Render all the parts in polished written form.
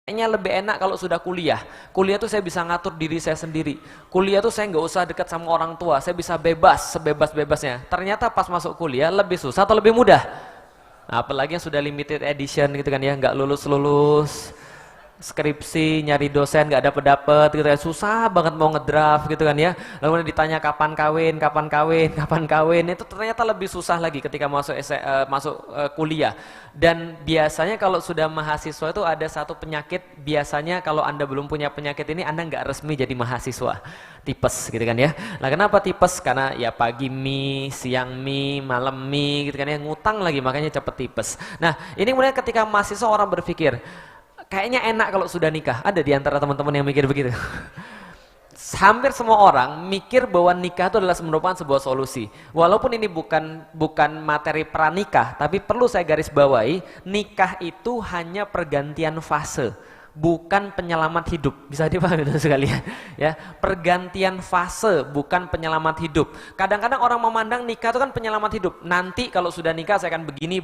Kayaknya lebih enak kalau sudah kuliah. Kuliah tuh saya bisa ngatur diri saya sendiri. Kuliah tuh saya nggak usah dekat sama orang tua. Saya bisa bebas, sebebas-bebasnya. Ternyata pas masuk kuliah lebih susah atau lebih mudah? Nah, apalagi yang sudah limited edition gitu kan ya, nggak lulus-lulus. Skripsi, nyari dosen nggak dapet-dapet gitu kan. Susah banget mau ngedraft gitu kan ya. Lalu ditanya kapan kawin, kapan kawin, kapan kawin. Itu ternyata lebih susah lagi ketika masuk kuliah. Dan biasanya kalau sudah mahasiswa itu ada satu penyakit, biasanya kalau Anda belum punya penyakit ini Anda nggak resmi jadi mahasiswa. Tipes gitu kan ya. Nah, kenapa tipes? Karena ya pagi mie, siang mie, malam mie gitu kan ya, ngutang lagi makanya cepet tipes. Nah, ini kemudian ketika mahasiswa orang berpikir, kayaknya enak kalau sudah nikah. Ada di antara teman-teman yang mikir begitu. Hampir semua orang mikir bahwa nikah itu adalah merupakan sebuah solusi. Walaupun ini bukan materi pranikah, tapi perlu saya garis bawahi, nikah itu hanya pergantian fase, bukan penyelamat hidup. Bisa dipahami itu sekalian ya, pergantian fase bukan penyelamat hidup. Kadang-kadang orang memandang nikah itu kan penyelamat hidup. Nanti kalau sudah nikah saya akan begini.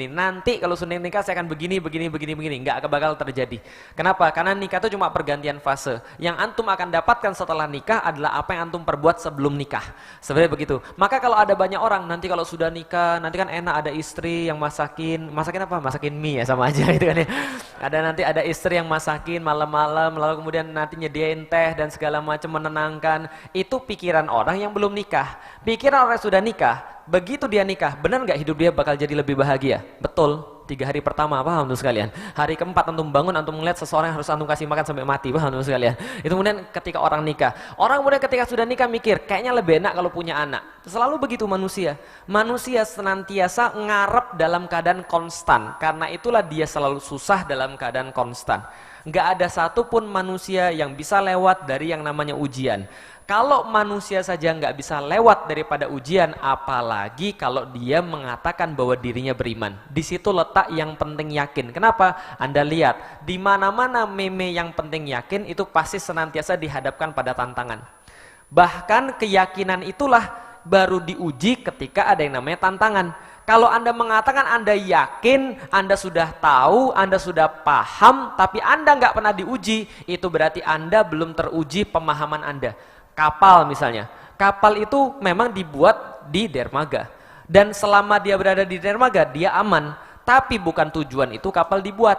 Nanti kalau sudah nikah saya akan begini. Nggak bakal terjadi. Kenapa? Karena nikah itu cuma pergantian fase. Yang antum akan dapatkan setelah nikah adalah apa yang antum perbuat sebelum nikah. Sebenarnya begitu. Maka kalau ada banyak orang nanti kalau sudah nikah, nanti kan enak ada istri yang masakin apa? Masakin mie ya, sama aja gitu kan ya. Nanti ada istri yang masakin malam-malam, lalu kemudian nanti nyediain teh dan segala macam menenangkan. Itu pikiran orang yang belum nikah. Pikiran orang yang sudah nikah, begitu dia nikah, benar nggak hidup dia bakal jadi lebih bahagia? Betul. 3 hari pertama, paham tuh sekalian. Hari keempat antum bangun, antum melihat seseorang yang harus antum kasih makan sampai mati, paham tuh sekalian. Itu kemudian ketika orang nikah. Orang kemudian ketika sudah nikah mikir, kayaknya lebih enak kalau punya anak. Selalu begitu manusia. Manusia senantiasa ngarep dalam keadaan konstan. Karena itulah dia selalu susah dalam keadaan konstan. Nggak ada satupun manusia yang bisa lewat dari yang namanya ujian. Kalau manusia saja nggak bisa lewat daripada ujian, apalagi kalau dia mengatakan bahwa dirinya beriman. Di situ letak yang penting yakin. Kenapa? Anda lihat, di mana-mana meme yang penting yakin itu pasti senantiasa dihadapkan pada tantangan. Bahkan keyakinan itulah baru diuji ketika ada yang namanya tantangan. Kalau Anda mengatakan Anda yakin, Anda sudah tahu, Anda sudah paham, tapi Anda nggak pernah diuji, itu berarti Anda belum teruji pemahaman Anda. Kapal misalnya, kapal itu memang dibuat di dermaga, dan selama dia berada di dermaga dia aman, tapi bukan tujuan itu kapal dibuat.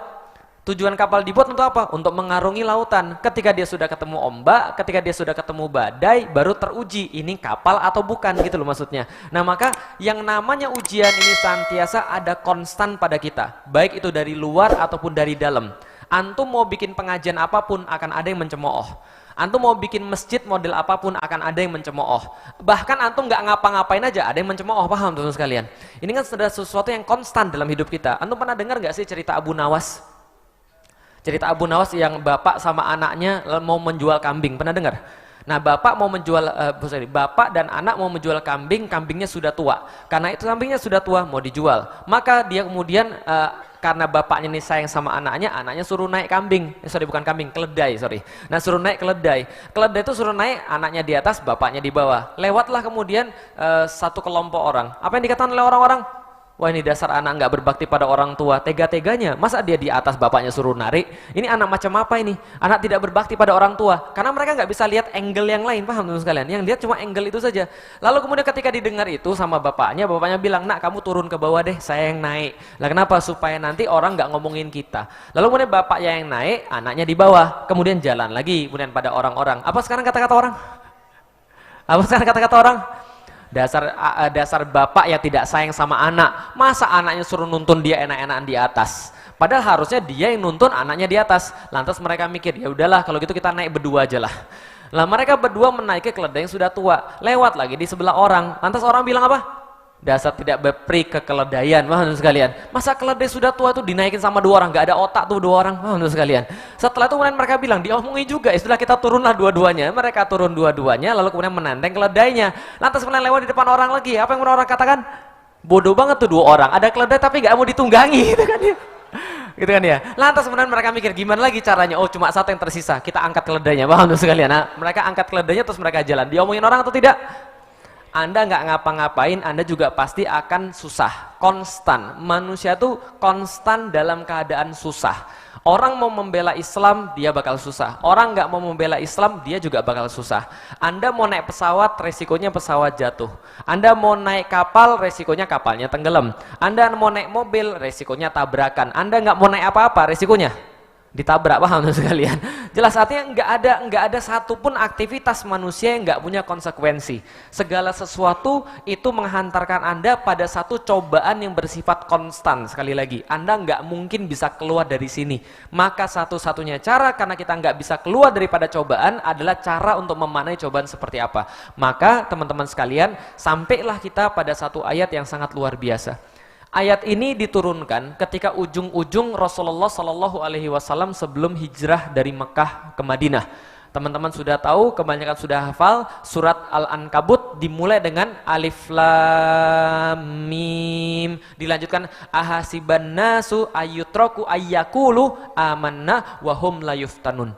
Tujuan kapal dibuat untuk apa? Untuk mengarungi lautan. Ketika dia sudah ketemu ombak, ketika dia sudah ketemu badai, baru teruji ini kapal atau bukan, gitu loh maksudnya. Nah, maka yang namanya ujian ini senantiasa ada konstan pada kita, baik itu dari luar ataupun dari dalam. Antum mau bikin pengajian apapun akan ada yang mencemooh. Antum mau bikin masjid model apapun akan ada yang mencemooh. Bahkan antum nggak ngapa-ngapain aja ada yang mencemooh, paham teman-teman sekalian? Ini kan sudah sesuatu yang konstan dalam hidup kita. Antum pernah dengar nggak sih cerita Abu Nawas? Cerita Abu Nawas yang bapak sama anaknya mau menjual kambing, pernah dengar? Nah, bapak dan anak mau menjual kambing, kambingnya sudah tua. Karena itu kambingnya sudah tua, mau dijual. Maka dia kemudian karena bapaknya ini sayang sama anaknya, anaknya suruh naik kambing. Bukan kambing, keledai, Nah, suruh naik keledai. Keledai itu suruh naik, anaknya di atas, bapaknya di bawah. Lewatlah kemudian satu kelompok orang. Apa yang dikatakan oleh orang-orang? Wah, ini dasar anak nggak berbakti pada orang tua, tega-teganya. Masa dia di atas bapaknya suruh narik? Ini anak macam apa ini? Anak tidak berbakti pada orang tua. Karena mereka nggak bisa lihat angle yang lain, paham teman sekalian? Yang lihat cuma angle itu saja. Lalu kemudian ketika didengar itu sama bapaknya bilang, nak kamu turun ke bawah deh, saya yang naik. Lah kenapa? Supaya nanti orang nggak ngomongin kita. Lalu kemudian bapaknya yang naik, anaknya di bawah. Kemudian jalan lagi, kemudian pada orang-orang. Apa sekarang kata-kata orang? Apa sekarang kata-kata orang? Dasar bapak yang tidak sayang sama anak. Masa anaknya suruh nuntun dia enak-enakan di atas? Padahal harusnya dia yang nuntun anaknya di atas. Lantas mereka mikir, ya udahlah kalau gitu kita naik berdua aja lah. Lah mereka berdua menaiki keledai yang sudah tua. Lewat lagi di sebelah orang. Lantas orang bilang apa? Dasar tidak berperi kekeledaian, paham sekalian. Masa keledai sudah tua itu dinaikin sama 2 orang, nggak ada otak tuh 2 orang, paham sekalian. Setelah itu kemudian mereka bilang, diomongin juga, istilah kita turunlah dua-duanya. Mereka turun dua-duanya, lalu kemudian menenteng keledainya. Lantas kemudian lewat di depan orang lagi, apa yang orang katakan? Bodoh banget tuh 2 orang, ada keledai tapi nggak mau ditunggangi, gitu kan ya. Gitu kan ya. Lantas kemudian mereka mikir gimana lagi caranya? Oh, cuma satu yang tersisa, kita angkat keledainya, paham sekalian. Nah, mereka angkat keledainya terus mereka jalan. Diomongin orang atau tidak? Anda nggak ngapa-ngapain, Anda juga pasti akan susah. Konstan. Manusia tuh konstan dalam keadaan susah. Orang mau membela Islam, dia bakal susah. Orang nggak mau membela Islam, dia juga bakal susah. Anda mau naik pesawat, resikonya pesawat jatuh. Anda mau naik kapal, resikonya kapalnya tenggelam. Anda mau naik mobil, resikonya tabrakan. Anda nggak mau naik apa-apa, resikonya ditabrak, paham sekalian? Jelas artinya nggak ada satupun aktivitas manusia yang nggak punya konsekuensi. Segala sesuatu itu menghantarkan Anda pada satu cobaan yang bersifat konstan. Sekali lagi, Anda nggak mungkin bisa keluar dari sini. Maka satu-satunya cara karena kita nggak bisa keluar daripada cobaan adalah cara untuk memaknai cobaan seperti apa. Maka teman-teman sekalian, sampailah kita pada satu ayat yang sangat luar biasa. Ayat ini diturunkan ketika ujung-ujung Rasulullah Shallallahu Alaihi Wasallam sebelum hijrah dari Mekah ke Madinah. Teman-teman sudah tahu, kebanyakan sudah hafal, surat Al-Ankabut dimulai dengan Alif Lam Mim, dilanjutkan ahasiban nasu ayyutraku ayyakulu amanna wahum la yuftanun.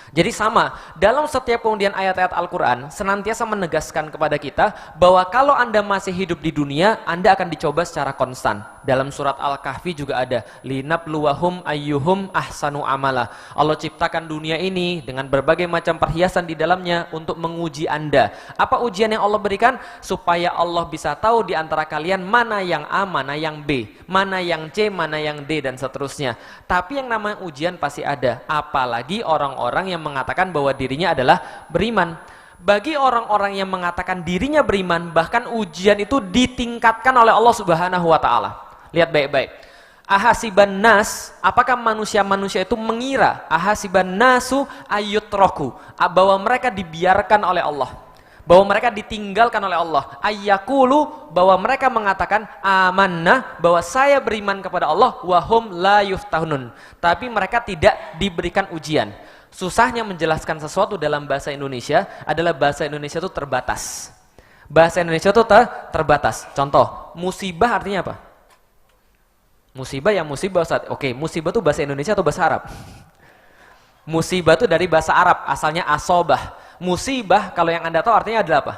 Jadi sama, dalam setiap pengundian ayat-ayat Al-Quran senantiasa menegaskan kepada kita bahwa kalau Anda masih hidup di dunia, Anda akan dicoba secara konstan. Dalam surat Al-Kahfi juga ada linabluwahum ayyuhum ahsanu amala. Allah ciptakan dunia ini dengan berbagai macam perhiasan di dalamnya untuk menguji Anda. Apa ujian yang Allah berikan? Supaya Allah bisa tahu di antara kalian mana yang A, mana yang B, mana yang C, mana yang D, dan seterusnya. Tapi yang namanya ujian pasti ada, apalagi orang-orang yang mengatakan bahwa dirinya adalah beriman. Bagi orang-orang yang mengatakan dirinya beriman, bahkan ujian itu ditingkatkan oleh Allah Subhanahu wa taala. Lihat baik-baik. Ahasiban nas, apakah manusia-manusia itu mengira ahasiban nasu ayyutraku, bahwa mereka dibiarkan oleh Allah, bahwa mereka ditinggalkan oleh Allah, ayyakulu, bahwa mereka mengatakan amanna, bahwa saya beriman kepada Allah, wahum la yuftahunun, tapi mereka tidak diberikan ujian. Susahnya menjelaskan sesuatu dalam bahasa Indonesia adalah bahasa Indonesia itu terbatas. Bahasa Indonesia itu terbatas. Contoh, musibah artinya apa? Musibah ya musibah Ustaz. Oke, musibah itu bahasa Indonesia atau bahasa Arab? Musibah itu dari bahasa Arab, asalnya asobah. Musibah kalau yang Anda tahu artinya adalah apa?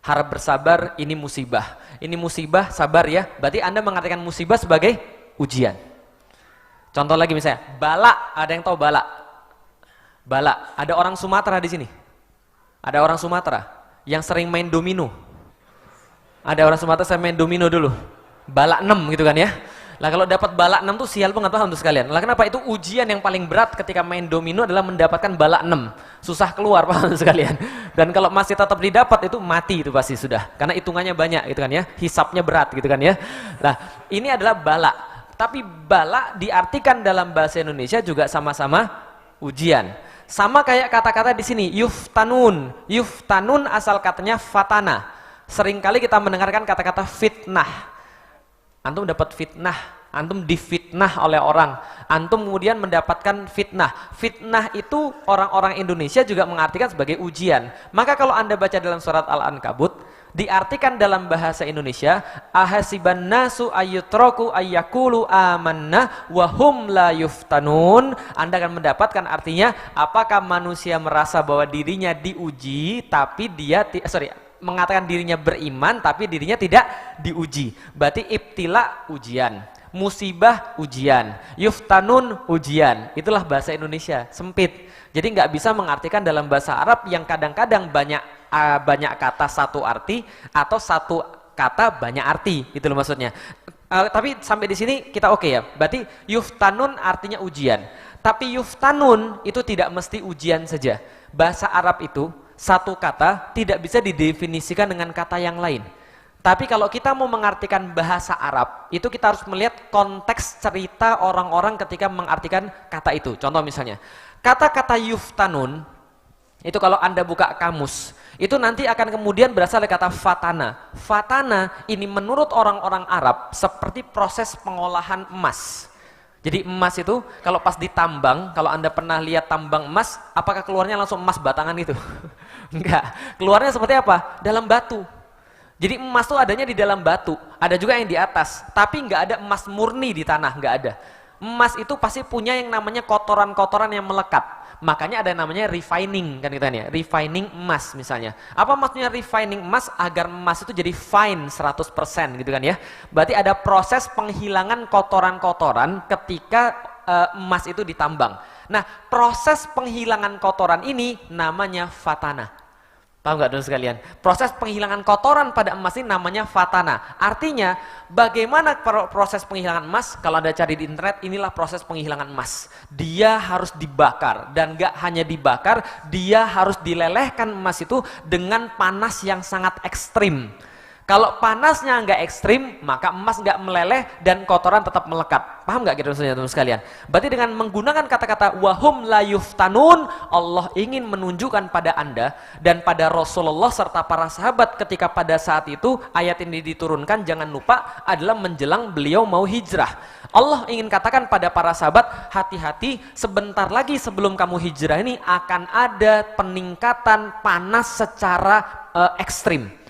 Harap bersabar, ini musibah. Ini musibah, sabar ya. Berarti Anda mengartikan musibah sebagai ujian. Contoh lagi misalnya, bala, ada yang tahu bala? Bala, ada orang Sumatera di sini. Ada orang Sumatera yang sering main domino. Ada orang Sumatera saya main domino dulu. Bala 6 gitu kan ya. Lah kalau dapat bala 6 tuh sial banget, paham tuh sekalian. Lah kenapa? Itu ujian yang paling berat ketika main domino adalah mendapatkan bala 6. Susah keluar, paham tuh sekalian. Dan kalau masih tetap didapat itu mati itu pasti sudah. Karena hitungannya banyak gitu kan ya. Hisapnya berat gitu kan ya. Nah, ini adalah bala. Tapi bala diartikan dalam bahasa Indonesia juga sama-sama ujian. Sama kayak kata-kata di sini, yuftanun. Yuftanun asal katanya fatana. Seringkali kita mendengarkan kata-kata fitnah. Antum dapat fitnah, antum difitnah oleh orang, antum kemudian mendapatkan fitnah. Fitnah itu orang-orang Indonesia juga mengartikan sebagai ujian. Maka kalau Anda baca dalam surat Al-Ankabut, diartikan dalam bahasa Indonesia, ahasiban nasu ayyutraku ayyakulu amanna wahum la yuftanun. Anda akan mendapatkan artinya, apakah manusia merasa bahwa dirinya diuji, tapi dia mengatakan dirinya beriman tapi dirinya tidak diuji. Berarti ibtila ujian, musibah ujian, yuftanun ujian. Itulah bahasa Indonesia, sempit. Jadi nggak bisa mengartikan dalam bahasa Arab yang kadang-kadang banyak kata satu arti atau satu kata banyak arti, itu loh maksudnya. Tapi sampai di sini kita oke ya. Berarti yuftanun artinya ujian. Tapi yuftanun itu tidak mesti ujian saja. Bahasa Arab itu satu kata tidak bisa didefinisikan dengan kata yang lain. Tapi kalau kita mau mengartikan bahasa Arab, itu kita harus melihat konteks cerita orang-orang ketika mengartikan kata itu. Contoh misalnya, kata-kata yuftanun, itu kalau Anda buka kamus, itu nanti akan kemudian berasal dari kata fatana. Fatana ini menurut orang-orang Arab seperti proses pengolahan emas. Jadi emas itu kalau pas ditambang, kalau Anda pernah lihat tambang emas, apakah keluarnya langsung emas batangan itu? Enggak, keluarnya seperti apa? Dalam batu. Jadi emas itu adanya di dalam batu, ada juga yang di atas, tapi enggak ada emas murni di tanah, enggak ada. Emas itu pasti punya yang namanya kotoran-kotoran yang melekat. Makanya ada yang namanya refining kan kita ya, refining emas misalnya. Apa maksudnya refining emas? Agar emas itu jadi fine 100% gitu kan ya. Berarti ada proses penghilangan kotoran-kotoran ketika emas itu ditambang. Nah, proses penghilangan kotoran ini namanya fatana. Paham nggak dulu sekalian? Proses penghilangan kotoran pada emas ini namanya fatana. Artinya, bagaimana proses penghilangan emas? Kalau Anda cari di internet, inilah proses penghilangan emas. Dia harus dibakar, dan nggak hanya dibakar, dia harus dilelehkan emas itu dengan panas yang sangat ekstrim. Kalau panasnya nggak ekstrim, maka emas nggak meleleh dan kotoran tetap melekat. Paham nggak gitu maksudnya teman sekalian? Berarti dengan menggunakan kata-kata wahum la yuftanun, Allah ingin menunjukkan pada Anda dan pada Rasulullah serta para sahabat ketika pada saat itu ayat ini diturunkan, jangan lupa adalah menjelang beliau mau hijrah. Allah ingin katakan pada para sahabat, hati-hati, sebentar lagi sebelum kamu hijrah ini akan ada peningkatan panas secara ekstrim.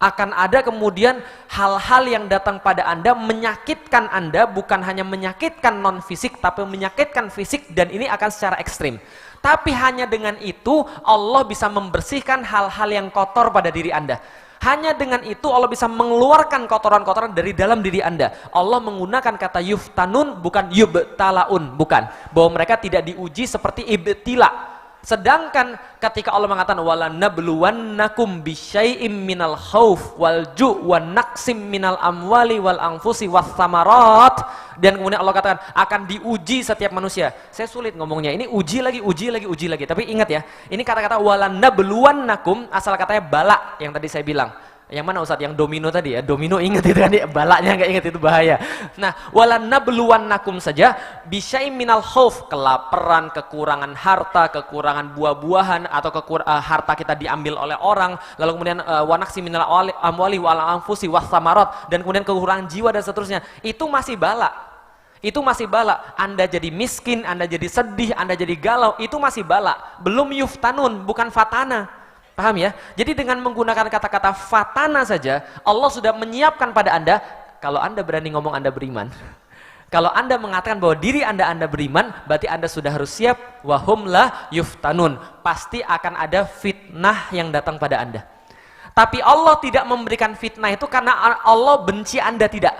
Akan ada kemudian hal-hal yang datang pada Anda menyakitkan Anda, bukan hanya menyakitkan non fisik tapi menyakitkan fisik, dan ini akan secara ekstrim. Tapi hanya dengan itu Allah bisa membersihkan hal-hal yang kotor pada diri Anda. Hanya dengan itu Allah bisa mengeluarkan kotoran-kotoran dari dalam diri Anda. Allah menggunakan kata yuftanun, bukan yubtalaun, bukan. Bahwa mereka tidak diuji seperti ibtila. Sedangkan ketika Allah mengatakan wala nabluwannakum bisyai'im minal khauf wal ju' wan naqsim minal amwali wal anfusi was samarat, dan kemudian Allah katakan akan diuji setiap manusia. Saya sulit ngomongnya. Ini uji lagi. Tapi ingat ya, ini kata-kata wala nabluwannakum asal katanya bala yang tadi saya bilang. Yang mana Ustadz? Yang domino tadi ya. Domino ingat itu kan, balaknya nggak ingat, itu bahaya. Nah, wala nabluwannakum saja bisyai'im minal khauf, kelaparan, kekurangan harta, kekurangan buah-buahan, atau harta kita diambil oleh orang, lalu kemudian wanaksi minal amwali wal anfusi was samarat, dan kemudian kekurangan jiwa dan seterusnya. Itu masih bala. Itu masih bala. Anda jadi miskin, Anda jadi sedih, Anda jadi galau, itu masih bala. Belum yuftanun, bukan fatana. Paham ya? Jadi dengan menggunakan kata-kata fatana saja, Allah sudah menyiapkan pada Anda, kalau Anda berani ngomong Anda beriman. Kalau Anda mengatakan bahwa diri Anda beriman, berarti Anda sudah harus siap, wahum la yuftanun. Pasti akan ada fitnah yang datang pada Anda. Tapi Allah tidak memberikan fitnah itu karena Allah benci Anda, tidak.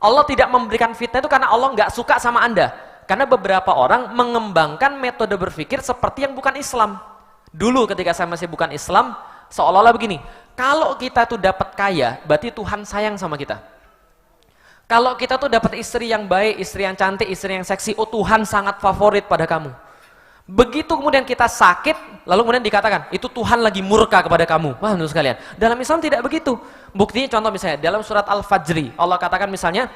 Allah tidak memberikan fitnah itu karena Allah nggak suka sama Anda. Karena beberapa orang mengembangkan metode berpikir seperti yang bukan Islam. Dulu ketika saya masih bukan Islam, seolah-olah begini, kalau kita tuh dapat kaya, berarti Tuhan sayang sama kita. Kalau kita tuh dapat istri yang baik, istri yang cantik, istri yang seksi, oh Tuhan sangat favorit pada kamu. Begitu kemudian kita sakit, lalu kemudian dikatakan, itu Tuhan lagi murka kepada kamu. Wah, menurut sekalian, dalam Islam tidak begitu. Buktinya contoh misalnya, dalam surat Al-Fajri, Allah katakan misalnya,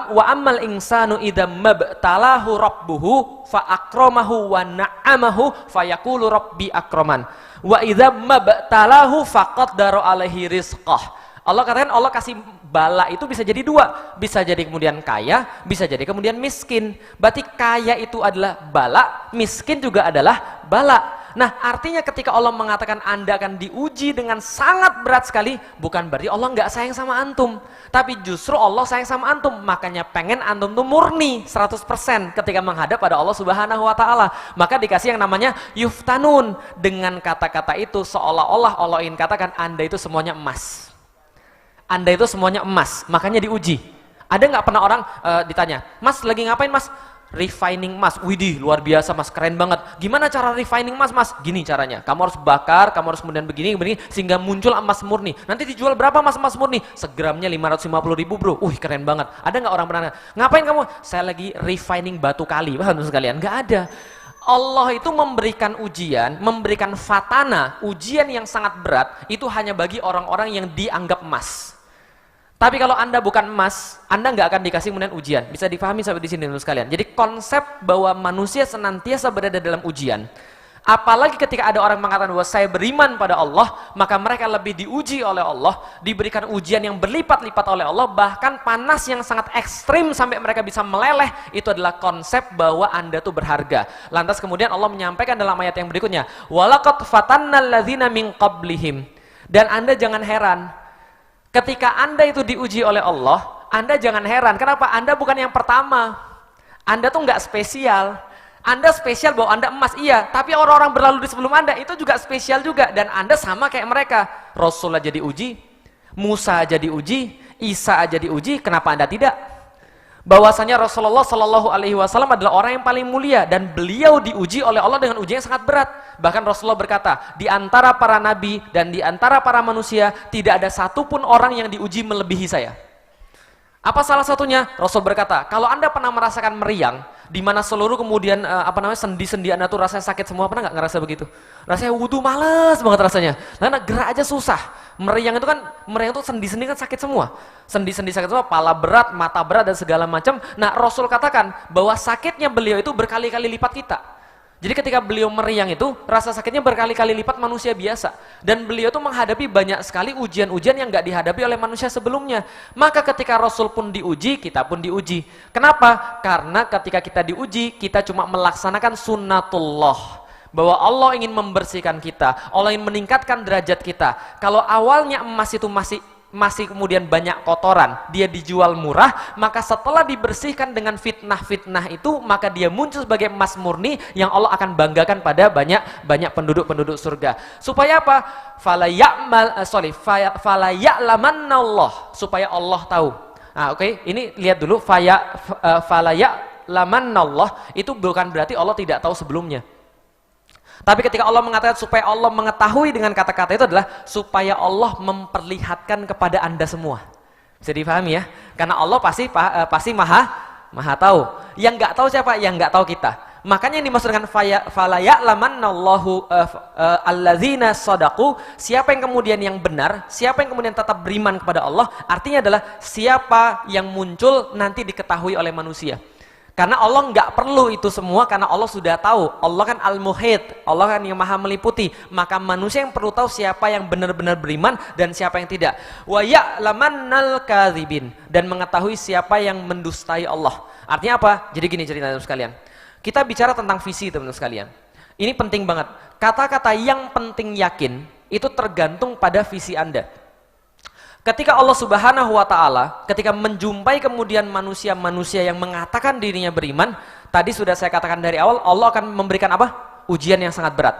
wa ammal insanu idza mabtalahu rabbuhu fa akramahu wa na'amahu fayaqulu rabbi akraman wa idza mabtalahu faqaddara alaihi rizqah. Allah katakan Allah kasih bala itu bisa jadi dua, bisa jadi kemudian kaya, bisa jadi kemudian miskin. Berarti kaya itu adalah bala, miskin juga adalah bala. Nah, artinya ketika Allah mengatakan Anda akan diuji dengan sangat berat sekali, bukan berarti Allah nggak sayang sama antum, tapi justru Allah sayang sama antum. Makanya pengen antum tuh murni 100% ketika menghadap pada Allah Subhanahu wa taala. Maka dikasih yang namanya yuftanun. Dengan kata-kata itu seolah-olah Allah ingin katakan Anda itu semuanya emas. Anda itu semuanya emas, makanya diuji. Ada nggak pernah orang ditanya, Mas lagi ngapain Mas? Refining emas. Widih, luar biasa Mas, keren banget. Gimana cara refining emas Mas? Gini caranya, kamu harus bakar, kamu harus kemudian begini, sehingga muncul emas murni. Nanti dijual berapa Mas emas murni? Segramnya 550.000 bro. Keren banget. Ada nggak orang pernah, ngapain kamu? Saya lagi refining batu kali. Paham sekalian? Nggak ada. Allah itu memberikan ujian, memberikan fatana, ujian yang sangat berat, itu hanya bagi orang-orang yang dianggap emas. Tapi kalau Anda bukan emas, Anda nggak akan dikasih kemudian ujian. Bisa difahami sampai di sini dulu sekalian. Jadi konsep bahwa manusia senantiasa berada dalam ujian. Apalagi ketika ada orang mengatakan bahwa saya beriman pada Allah, maka mereka lebih diuji oleh Allah, diberikan ujian yang berlipat-lipat oleh Allah, bahkan panas yang sangat ekstrim sampai mereka bisa meleleh. Itu adalah konsep bahwa Anda tuh berharga. Lantas kemudian Allah menyampaikan dalam ayat yang berikutnya, walaqad fatannal ladzina min qablihim. Dan Anda jangan heran, ketika Anda itu diuji oleh Allah, Anda jangan heran. Kenapa? Anda bukan yang pertama. Anda tuh nggak spesial. Anda spesial bahwa Anda emas, iya. Tapi orang-orang berlalu di sebelum Anda itu juga spesial juga. Dan Anda sama kayak mereka. Rasul aja diuji, Musa aja diuji, Isa aja diuji, kenapa Anda tidak? bahwasanya Rasulullah Shallallahu Alaihi Wasallam adalah orang yang paling mulia dan beliau diuji oleh Allah dengan ujian yang sangat berat. Bahkan Rasulullah berkata, di antara para nabi dan di antara para manusia tidak ada satupun orang yang diuji melebihi saya. Apa salah satunya? Rasul berkata, kalau Anda pernah merasakan meriang, di mana seluruh kemudian sendi-sendi Anda tuh rasanya sakit semua, pernah nggak ngerasa begitu? Rasanya wudu males banget rasanya. Karena gerak aja susah. Meriang itu sendi-sendi kan sakit semua. Sendi-sendi sakit semua, pala berat, mata berat dan segala macam. Nah, Rasul katakan bahwa sakitnya beliau itu berkali-kali lipat kita. Jadi ketika beliau meriang itu, rasa sakitnya berkali-kali lipat manusia biasa. Dan beliau itu menghadapi banyak sekali ujian-ujian yang nggak dihadapi oleh manusia sebelumnya. Maka ketika Rasul pun diuji, kita pun diuji. Kenapa? Karena ketika kita diuji, kita cuma melaksanakan sunnatullah. Bahwa Allah ingin membersihkan kita, Allah ingin meningkatkan derajat kita. Kalau awalnya emas itu masih kemudian banyak kotoran, dia dijual murah, maka setelah dibersihkan dengan fitnah-fitnah itu, maka dia muncul sebagai emas murni yang Allah akan banggakan pada banyak penduduk surga. Supaya apa? Fala ya'lamannallah, supaya Allah tahu. Nah, oke, ini lihat dulu, fala ya'lamannallah itu bukan berarti Allah tidak tahu sebelumnya. Tapi ketika Allah mengatakan supaya Allah mengetahui dengan kata-kata itu adalah supaya Allah memperlihatkan kepada Anda semua. Bisa dipahami ya? Karena Allah pasti maha tahu. Yang nggak tahu siapa? Yang nggak tahu kita. Makanya yang dimaksud dengan fala ya'lamannallahu alladzina shadaqu, siapa yang kemudian yang benar, siapa yang kemudian tetap beriman kepada Allah, artinya adalah siapa yang muncul nanti diketahui oleh manusia. Karena Allah nggak perlu itu semua, karena Allah sudah tahu. Allah kan al-muhit, Allah kan yang maha meliputi. Maka manusia yang perlu tahu siapa yang benar-benar beriman dan siapa yang tidak. Wa ya'lamannal kadzibin, dan mengetahui siapa yang mendustai Allah. Artinya apa? Jadi gini ceritanya sekalian. Kita bicara tentang visi teman-teman sekalian. Ini penting banget. Kata-kata yang penting yakin itu tergantung pada visi Anda. Ketika Allah Subhanahu wa Ta'ala, ketika menjumpai kemudian manusia-manusia yang mengatakan dirinya beriman, tadi sudah saya katakan dari awal, Allah akan memberikan apa? Ujian yang sangat berat,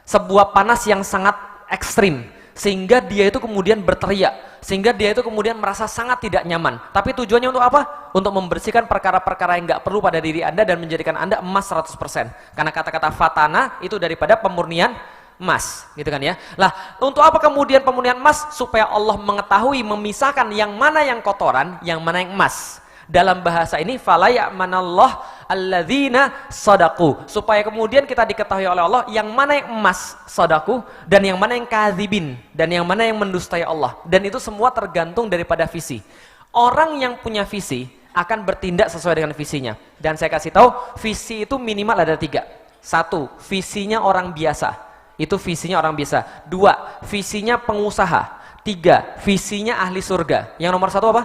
sebuah panas yang sangat ekstrim, sehingga dia itu kemudian berteriak, sehingga dia itu kemudian merasa sangat tidak nyaman. Tapi tujuannya untuk apa? Untuk membersihkan perkara-perkara yang nggak perlu pada diri Anda dan menjadikan Anda emas 100%. Karena kata-kata fatana itu daripada pemurnian emas, gitu kan ya. Lah, untuk apa kemudian pemurnian emas? Supaya Allah mengetahui, memisahkan yang mana yang kotoran, yang mana yang emas. Dalam bahasa ini fala ya'manallah alladzina shadaqu, supaya kemudian kita diketahui oleh Allah yang mana yang emas shadaqu dan yang mana yang kadzibin dan yang mana yang mendustai Allah. Dan itu semua tergantung daripada visi. Orang yang punya visi akan bertindak sesuai dengan visinya. Dan saya kasih tahu, visi itu minimal ada 3. 1, visinya orang biasa. Itu visinya orang biasa. 2, visinya pengusaha. 3, visinya ahli surga. Yang nomor 1 apa?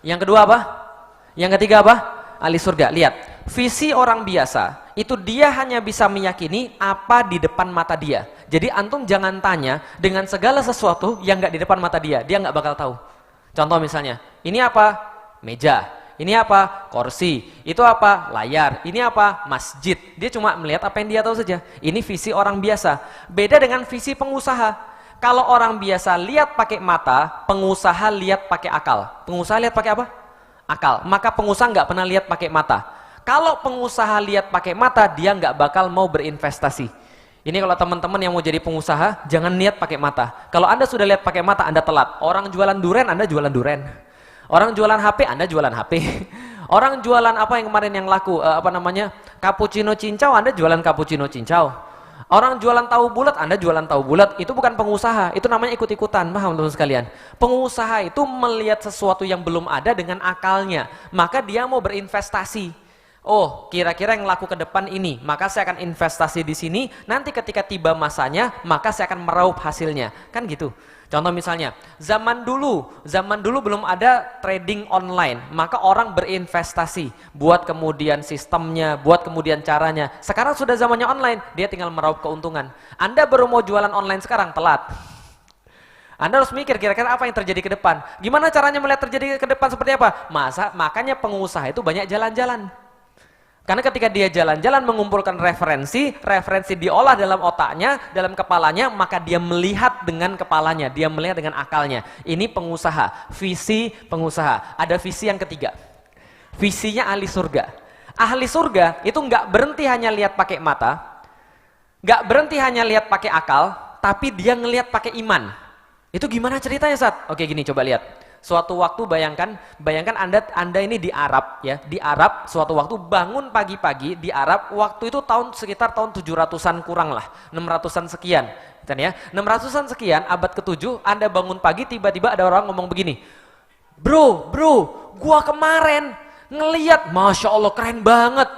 Yang kedua apa? Yang ketiga apa? Ahli surga. Lihat, visi orang biasa itu dia hanya bisa meyakini apa di depan mata dia. Jadi antum jangan tanya dengan segala sesuatu yang nggak di depan mata dia nggak bakal tahu. Contoh misalnya, ini apa? Meja. Ini apa? Kursi. Itu apa? Layar. Ini apa? Masjid. Dia cuma melihat apa yang dia tahu saja. Ini visi orang biasa. Beda dengan visi pengusaha. Kalau orang biasa lihat pakai mata, pengusaha lihat pakai akal. Pengusaha lihat pakai apa? Akal. Maka pengusaha nggak pernah lihat pakai mata. Kalau pengusaha lihat pakai mata, dia nggak bakal mau berinvestasi. Ini kalau teman-teman yang mau jadi pengusaha, jangan lihat pakai mata. Kalau Anda sudah lihat pakai mata, Anda telat. Orang jualan duren, Anda jualan duren. Orang jualan HP, Anda jualan HP. Orang jualan apa yang kemarin yang laku, cappuccino cincau, Anda jualan cappuccino cincau. Orang jualan tahu bulat, Anda jualan tahu bulat. Itu bukan pengusaha, itu namanya ikut-ikutan. Paham teman-teman sekalian? Pengusaha itu melihat sesuatu yang belum ada dengan akalnya, maka dia mau berinvestasi. Oh, kira-kira yang laku ke depan ini, maka saya akan investasi di sini. Nanti ketika tiba masanya, maka saya akan meraup hasilnya. Kan gitu. Contoh misalnya, zaman dulu belum ada trading online, maka orang berinvestasi buat kemudian sistemnya, buat kemudian caranya. Sekarang sudah zamannya online, dia tinggal meraup keuntungan. Anda baru mau jualan online sekarang, telat. Anda harus mikir kira-kira apa yang terjadi ke depan. Gimana caranya melihat terjadi ke depan seperti apa? Makanya pengusaha itu banyak jalan-jalan. Karena ketika dia jalan-jalan mengumpulkan referensi diolah dalam otaknya, dalam kepalanya, maka dia melihat dengan kepalanya, dia melihat dengan akalnya. Ini pengusaha, visi pengusaha. Ada visi yang ketiga. visinya ahli surga. Ahli surga itu nggak berhenti hanya lihat pakai mata, nggak berhenti hanya lihat pakai akal, tapi dia ngelihat pakai iman. Itu gimana ceritanya, Sat? Oke, gini, coba lihat. Suatu waktu bayangkan anda ini di Arab ya, di Arab suatu waktu bangun pagi-pagi di Arab, waktu itu sekitar tahun 700-an kurang lah, 600-an sekian. Ya, 600-an sekian, abad ke-7, Anda bangun pagi tiba-tiba ada orang ngomong begini, bro, gua kemarin ngeliat, Masya Allah keren banget.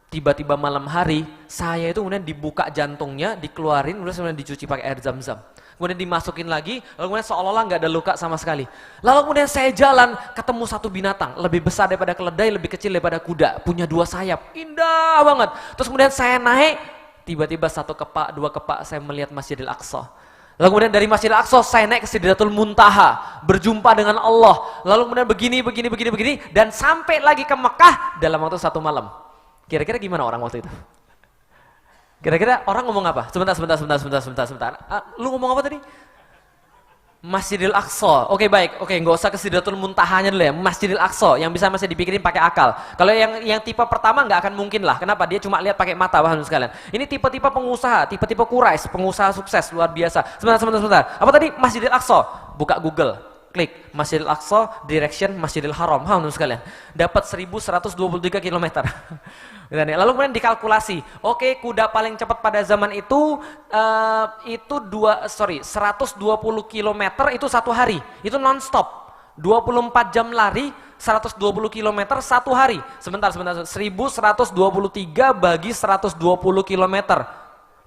Tiba-tiba malam hari, saya itu kemudian dibuka jantungnya, dikeluarin, kemudian dicuci pakai air zam-zam. Kemudian dimasukin lagi, lalu kemudian seolah-olah nggak ada luka sama sekali. Lalu kemudian saya jalan, ketemu satu binatang, lebih besar daripada keledai, lebih kecil daripada kuda, punya 2 sayap, indah banget. Terus kemudian saya naik, tiba-tiba 1 kepak, 2 kepak, saya melihat Masjidil Aqsa. Lalu kemudian dari Masjidil Aqsa saya naik ke Sidratul Muntaha, berjumpa dengan Allah. Lalu kemudian begini, dan sampai lagi ke Mekah dalam waktu 1 malam. Kira-kira gimana orang waktu itu? Kira-kira orang ngomong apa? Sebentar. Lu ngomong apa tadi? Masjidil Aqsa. Oke, baik. Oke, nggak usah ke Sidratul Muntahanya dulu ya. Masjidil Aqsa yang bisa masih dipikirin pakai akal. Kalau yang tipe pertama nggak akan mungkin lah. Kenapa? Dia cuma lihat pakai mata, paham sekalian. Ini tipe-tipe pengusaha, tipe-tipe Quraisy, pengusaha sukses luar biasa. Sebentar. Apa tadi? Masjidil Aqsa. Buka Google, klik Masjidil Aqsa direction Masjidil Haram, paham teman sekalian. Dapat 1123 km. Lalu kemudian dikalkulasi, oke, kuda paling cepat pada zaman itu 120 km itu 1 hari, itu non-stop, 24 jam lari, 120 km 1 hari. Sebentar, 1123 bagi 120 km,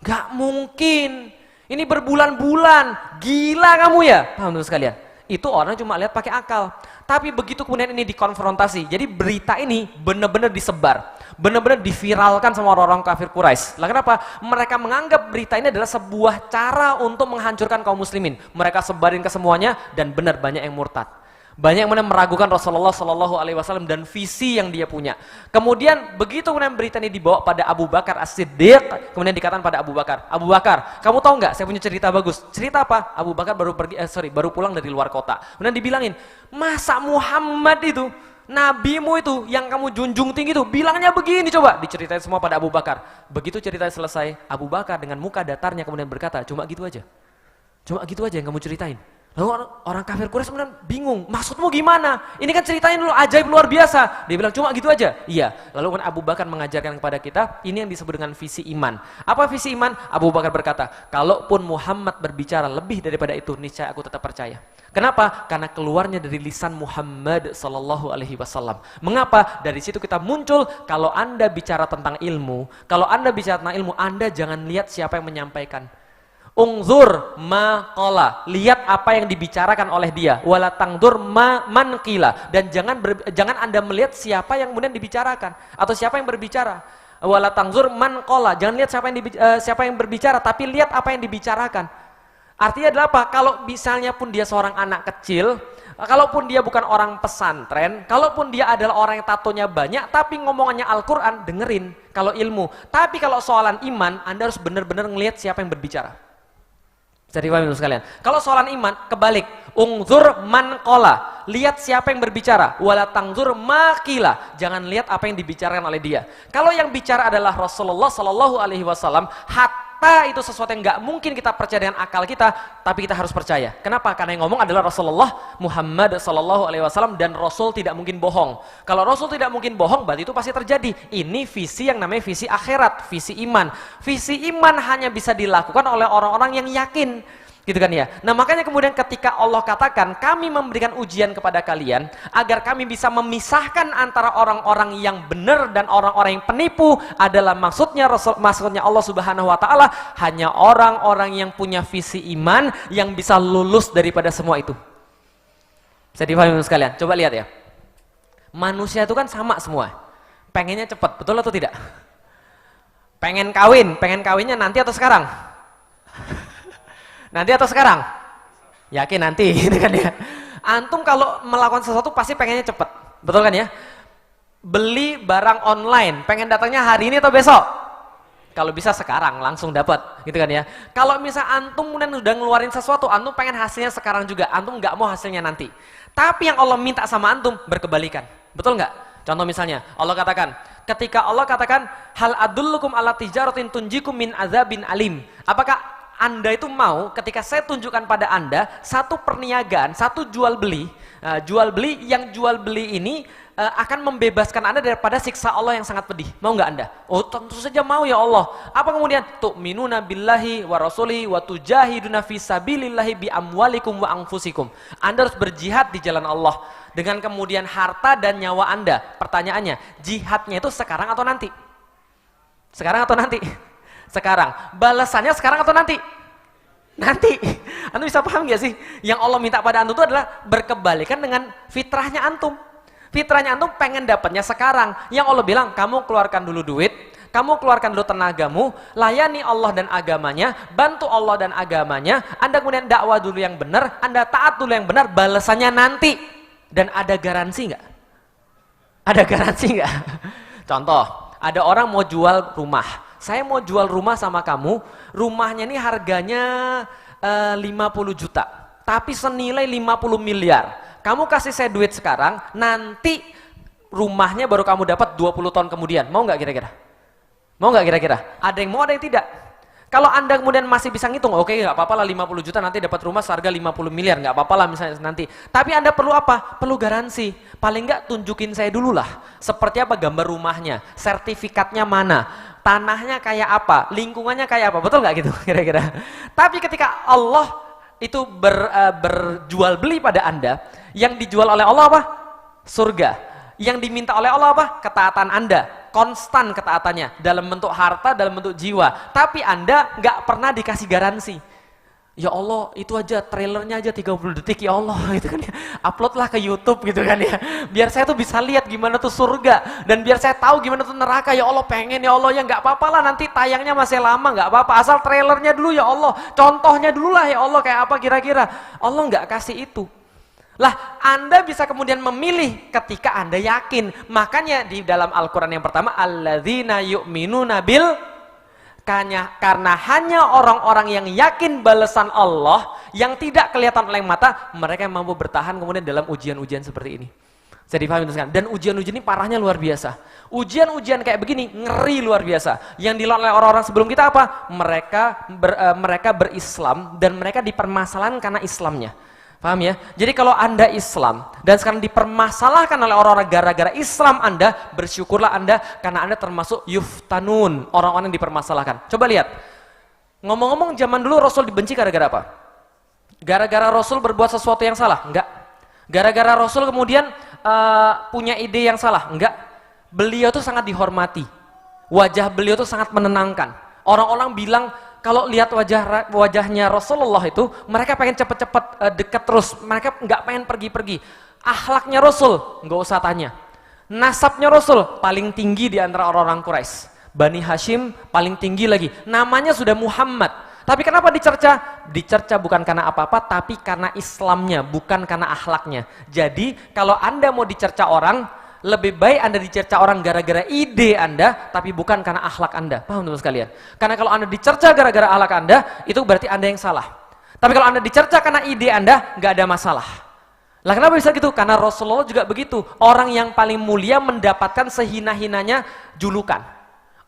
gak mungkin, ini berbulan-bulan, gila kamu ya, paham teman sekalian. Itu orang cuma lihat pakai akal. Tapi begitu kemudian ini dikonfrontasi, jadi berita ini benar-benar disebar, benar-benar diviralkan sama orang-orang kafir Quraisy. Lah kenapa? Mereka menganggap berita ini adalah sebuah cara untuk menghancurkan kaum muslimin. Mereka sebarin ke semuanya dan benar banyak yang murtad. Banyak yang meragukan Rasulullah Shallallahu Alaihi Wasallam dan visi yang dia punya. Kemudian begitu kemudian berita ini dibawa pada Abu Bakar As-Siddiq, kemudian dikatakan pada Abu Bakar, kamu tahu nggak? Saya punya cerita bagus. Cerita apa? Abu Bakar baru pulang dari luar kota. Kemudian dibilangin, masa Muhammad itu, nabimu itu yang kamu junjung tinggi itu, bilangnya begini, coba diceritain semua pada Abu Bakar. Begitu ceritanya selesai, Abu Bakar dengan muka datarnya kemudian berkata, cuma gitu aja yang kamu ceritain. Lalu orang kafir Quraisy kemudian bingung, maksudmu gimana? Ini kan ceritanya dulu ajaib luar biasa. Dia bilang cuma gitu aja. Iya. Lalu kan Abu Bakar mengajarkan kepada kita, ini yang disebut dengan visi iman. Apa visi iman? Abu Bakar berkata, kalaupun Muhammad berbicara lebih daripada itu, niscaya aku tetap percaya. Kenapa? Karena keluarnya dari lisan Muhammad Sallallahu Alaihi Wasallam. Mengapa? Dari situ kita muncul, kalau Anda bicara tentang ilmu, Anda jangan lihat siapa yang menyampaikan. Ungzur ma qala, lihat apa yang dibicarakan oleh dia, wala tangdur ma man qila, dan jangan Anda melihat siapa yang kemudian dibicarakan atau siapa yang berbicara. Wala tangzur man qala, jangan lihat siapa yang berbicara, tapi lihat apa yang dibicarakan. Artinya adalah apa? Kalau misalnya pun dia seorang anak kecil, kalaupun dia bukan orang pesantren, kalaupun dia adalah orang yang tatonya banyak tapi ngomongannya Al-Qur'an, dengerin kalau ilmu. Tapi kalau soalan iman, Anda harus benar-benar ngelihat siapa yang berbicara. Jadi paham sekalian. Kalau soalan iman, kebalik. Ungzur man qala, lihat siapa yang berbicara. Wala tangzur ma qila, jangan lihat apa yang dibicarakan oleh dia. Kalau yang bicara adalah Rasulullah Sallallahu Alaihi Wasallam, hatta itu sesuatu yang nggak mungkin kita percaya dengan akal kita, tapi kita harus percaya. Kenapa? Karena yang ngomong adalah Rasulullah Muhammad Sallallahu Alaihi Wasallam, dan Rasul tidak mungkin bohong. Kalau Rasul tidak mungkin bohong, berarti itu pasti terjadi. Ini visi yang namanya visi akhirat, visi iman. Visi iman hanya bisa dilakukan oleh orang-orang yang yakin. Gitu kan ya. Nah makanya kemudian ketika Allah katakan, kami memberikan ujian kepada kalian agar kami bisa memisahkan antara orang-orang yang benar dan orang-orang yang penipu, adalah maksudnya Allah Subhanahu wa taala hanya orang-orang yang punya visi iman yang bisa lulus daripada semua itu. Bisa dipahami sekalian? Coba lihat ya. Manusia itu kan sama semua. Pengennya cepat, betul atau tidak? Pengen kawinnya nanti atau sekarang? Nanti atau sekarang? Yakin nanti, gitu kan ya. Antum kalau melakukan sesuatu pasti pengennya cepet, betul kan ya? Beli barang online, pengen datangnya hari ini atau besok? Kalau bisa sekarang langsung dapat, gitu kan ya. Kalau misal antum kemudian udah ngeluarin sesuatu, antum pengen hasilnya sekarang juga, antum nggak mau hasilnya nanti. Tapi yang Allah minta sama antum berkebalikan, betul nggak? Contoh misalnya, ketika Allah katakan, hal adullukum ala tijaratin tunjikum min azabin alim. Apakah Anda itu mau ketika saya tunjukkan pada Anda satu perniagaan, satu jual beli yang jual beli ini akan membebaskan Anda daripada siksa Allah yang sangat pedih. Mau nggak Anda? Oh, tentu saja mau ya Allah. Apa kemudian? Tu'minuna billahi wa rasulihi wa tujahiduna fi sabilillahi bi amwalikum wa anfusikum. Anda harus berjihad di jalan Allah dengan kemudian harta dan nyawa Anda. Pertanyaannya, jihadnya itu sekarang atau nanti? Sekarang atau nanti? Sekarang. Balasannya sekarang atau nanti? Nanti. Antum bisa paham gak sih? Yang Allah minta pada antum itu adalah berkebalikan dengan fitrahnya antum. Fitrahnya antum pengen dapatnya sekarang. Yang Allah bilang, kamu keluarkan dulu duit, kamu keluarkan dulu tenagamu, layani Allah dan agamanya, bantu Allah dan agamanya, Anda kemudian dakwah dulu yang benar, Anda taat dulu yang benar, balasannya nanti. Dan ada garansi nggak? Ada garansi nggak? Contoh, ada orang mau jual rumah. Saya mau jual rumah sama kamu, rumahnya ini harganya 50 juta, tapi senilai 50 miliar. Kamu kasih saya duit sekarang, nanti rumahnya baru kamu dapat 20 tahun kemudian. Mau nggak kira-kira? Mau nggak kira-kira? Ada yang mau, ada yang tidak. Kalau Anda kemudian masih bisa ngitung, oke, nggak apa-apa lah 50 juta nanti dapat rumah seharga 50 miliar, nggak apa-apa lah misalnya nanti. Tapi Anda perlu apa? Perlu garansi. Paling nggak tunjukin saya dulu lah, seperti apa gambar rumahnya, sertifikatnya mana, tanahnya kayak apa, lingkungannya kayak apa, betul nggak gitu kira-kira? Tapi ketika Allah itu berjual beli pada Anda, yang dijual oleh Allah apa? Surga. Yang diminta oleh Allah apa? Ketaatan Anda, konstan ketaatannya, dalam bentuk harta, dalam bentuk jiwa. Tapi Anda nggak pernah dikasih garansi. Ya Allah, itu aja trailernya aja 30 detik ya Allah, gitu kan ya. Uploadlah ke YouTube gitu kan ya. Biar saya tuh bisa lihat gimana tuh surga, dan biar saya tahu gimana tuh neraka. Ya Allah, pengen ya Allah, ya nggak apa-apa lah, nanti tayangnya masih lama, nggak apa-apa, asal trailernya dulu ya Allah, contohnya dulu lah ya Allah, kayak apa kira-kira. Allah nggak kasih itu. Lah, Anda bisa kemudian memilih ketika Anda yakin. Makanya di dalam Al-Quran yang pertama, alladzina yu'minuna bil, karena hanya orang-orang yang yakin balasan Allah yang tidak kelihatan oleh mata, mereka yang mampu bertahan kemudian dalam ujian-ujian seperti ini. Saya dipahami sekarang. Dan ujian-ujian ini parahnya luar biasa. Ujian-ujian kayak begini ngeri luar biasa. Yang dilakukan oleh orang-orang sebelum kita apa? Mereka berislam dan mereka dipermasalahan karena Islamnya. Paham ya? Jadi kalau Anda Islam dan sekarang dipermasalahkan oleh orang-orang gara-gara Islam Anda, bersyukurlah Anda karena Anda termasuk yuftanun, orang-orang yang dipermasalahkan. Coba lihat. Ngomong-ngomong, zaman dulu Rasul dibenci gara-gara apa? Gara-gara Rasul berbuat sesuatu yang salah? Enggak. Gara-gara Rasul kemudian punya ide yang salah? Enggak. Beliau tuh sangat dihormati. Wajah beliau tuh sangat menenangkan. Orang-orang bilang kalau lihat wajahnya Rasulullah itu, mereka pengen cepet-cepet dekat terus, mereka nggak pengen pergi-pergi. Akhlaknya Rasul, nggak usah tanya. Nasabnya Rasul, paling tinggi di antara orang-orang Quraisy. Bani Hashim, paling tinggi lagi. Namanya sudah Muhammad. Tapi kenapa dicerca? Dicerca bukan karena apa-apa, tapi karena Islamnya, bukan karena akhlaknya. Jadi, kalau Anda mau dicerca orang, lebih baik Anda dicerca orang gara-gara ide Anda, tapi bukan karena akhlak Anda. Paham teman sekalian? Karena kalau Anda dicerca gara-gara akhlak Anda, itu berarti Anda yang salah. Tapi kalau Anda dicerca karena ide Anda, nggak ada masalah. Lah kenapa bisa gitu? Karena Rasulullah juga begitu. Orang yang paling mulia mendapatkan sehina-hinanya julukan.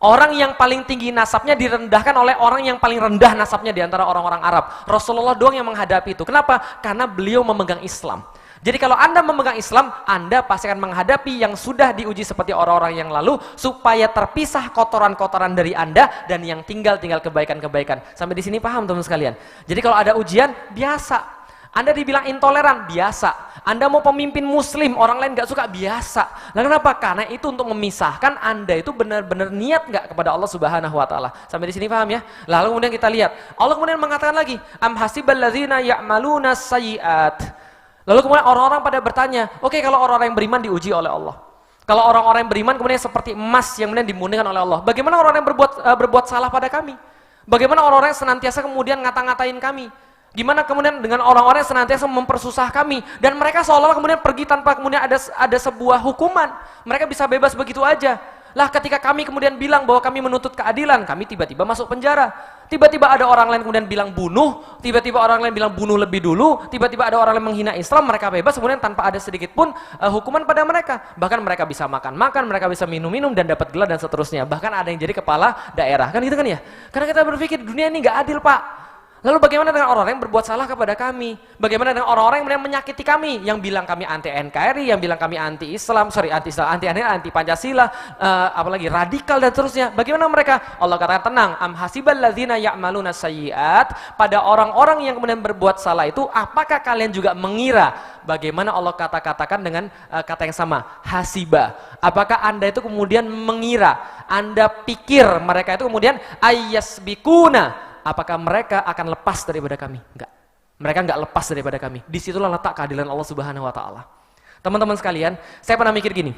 Orang yang paling tinggi nasabnya direndahkan oleh orang yang paling rendah nasabnya di antara orang-orang Arab. Rasulullah doang yang menghadapi itu. Kenapa? Karena beliau memegang Islam. Jadi kalau Anda memegang Islam, Anda pasti akan menghadapi yang sudah diuji seperti orang-orang yang lalu, supaya terpisah kotoran-kotoran dari Anda, dan yang tinggal kebaikan-kebaikan. Sampai di sini paham teman sekalian? Jadi kalau ada ujian, biasa. Anda dibilang intoleran, biasa. Anda mau pemimpin muslim, orang lain gak suka, biasa. Nah kenapa? Karena itu untuk memisahkan Anda itu benar-benar niat gak kepada Allah Subhanahu Wa Taala. Sampai di sini paham ya? Lalu kemudian kita lihat, Allah kemudian mengatakan lagi, am hasiballadzina ya'maluna sayyi'at. Lalu kemudian orang-orang pada bertanya, oke, kalau orang-orang yang beriman diuji oleh Allah. Kalau orang-orang yang beriman kemudian seperti emas yang kemudian dimurnikan oleh Allah. Bagaimana orang yang berbuat salah pada kami? Bagaimana orang-orang yang senantiasa kemudian ngata-ngatain kami? Gimana kemudian dengan orang-orang yang senantiasa mempersusah kami? Dan mereka seolah-olah kemudian pergi tanpa kemudian ada sebuah hukuman. Mereka bisa bebas begitu aja. Lah ketika kami kemudian bilang bahwa kami menuntut keadilan, kami tiba-tiba masuk penjara. Tiba-tiba ada orang lain kemudian bilang bunuh, tiba-tiba orang lain bilang bunuh lebih dulu, tiba-tiba ada orang lain menghina Islam, mereka bebas, kemudian tanpa ada sedikit pun hukuman pada mereka. Bahkan mereka bisa makan-makan, mereka bisa minum-minum dan dapat gelar dan seterusnya. Bahkan ada yang jadi kepala daerah, kan gitu kan ya? Karena kita berpikir dunia ini nggak adil, Pak. Lalu bagaimana dengan orang-orang yang berbuat salah kepada kami? Bagaimana dengan orang-orang yang menyakiti kami? Yang bilang kami anti NKRI, yang bilang kami anti Islam, anti Pancasila, apalagi radikal dan seterusnya. Bagaimana mereka? Allah katakan tenang, am hasibal ladzina ya'maluna sayyi'at, pada orang-orang yang kemudian berbuat salah itu, apakah kalian juga mengira? Bagaimana Allah katakan dengan kata yang sama, hasiba. Apakah Anda itu kemudian mengira, Anda pikir mereka itu kemudian ayyasbikuna, apakah mereka akan lepas daripada kami? Enggak. Mereka enggak lepas daripada kami. Disitulah letak keadilan Allah Subhanahu wa Ta'ala. Teman-teman sekalian, saya pernah mikir gini,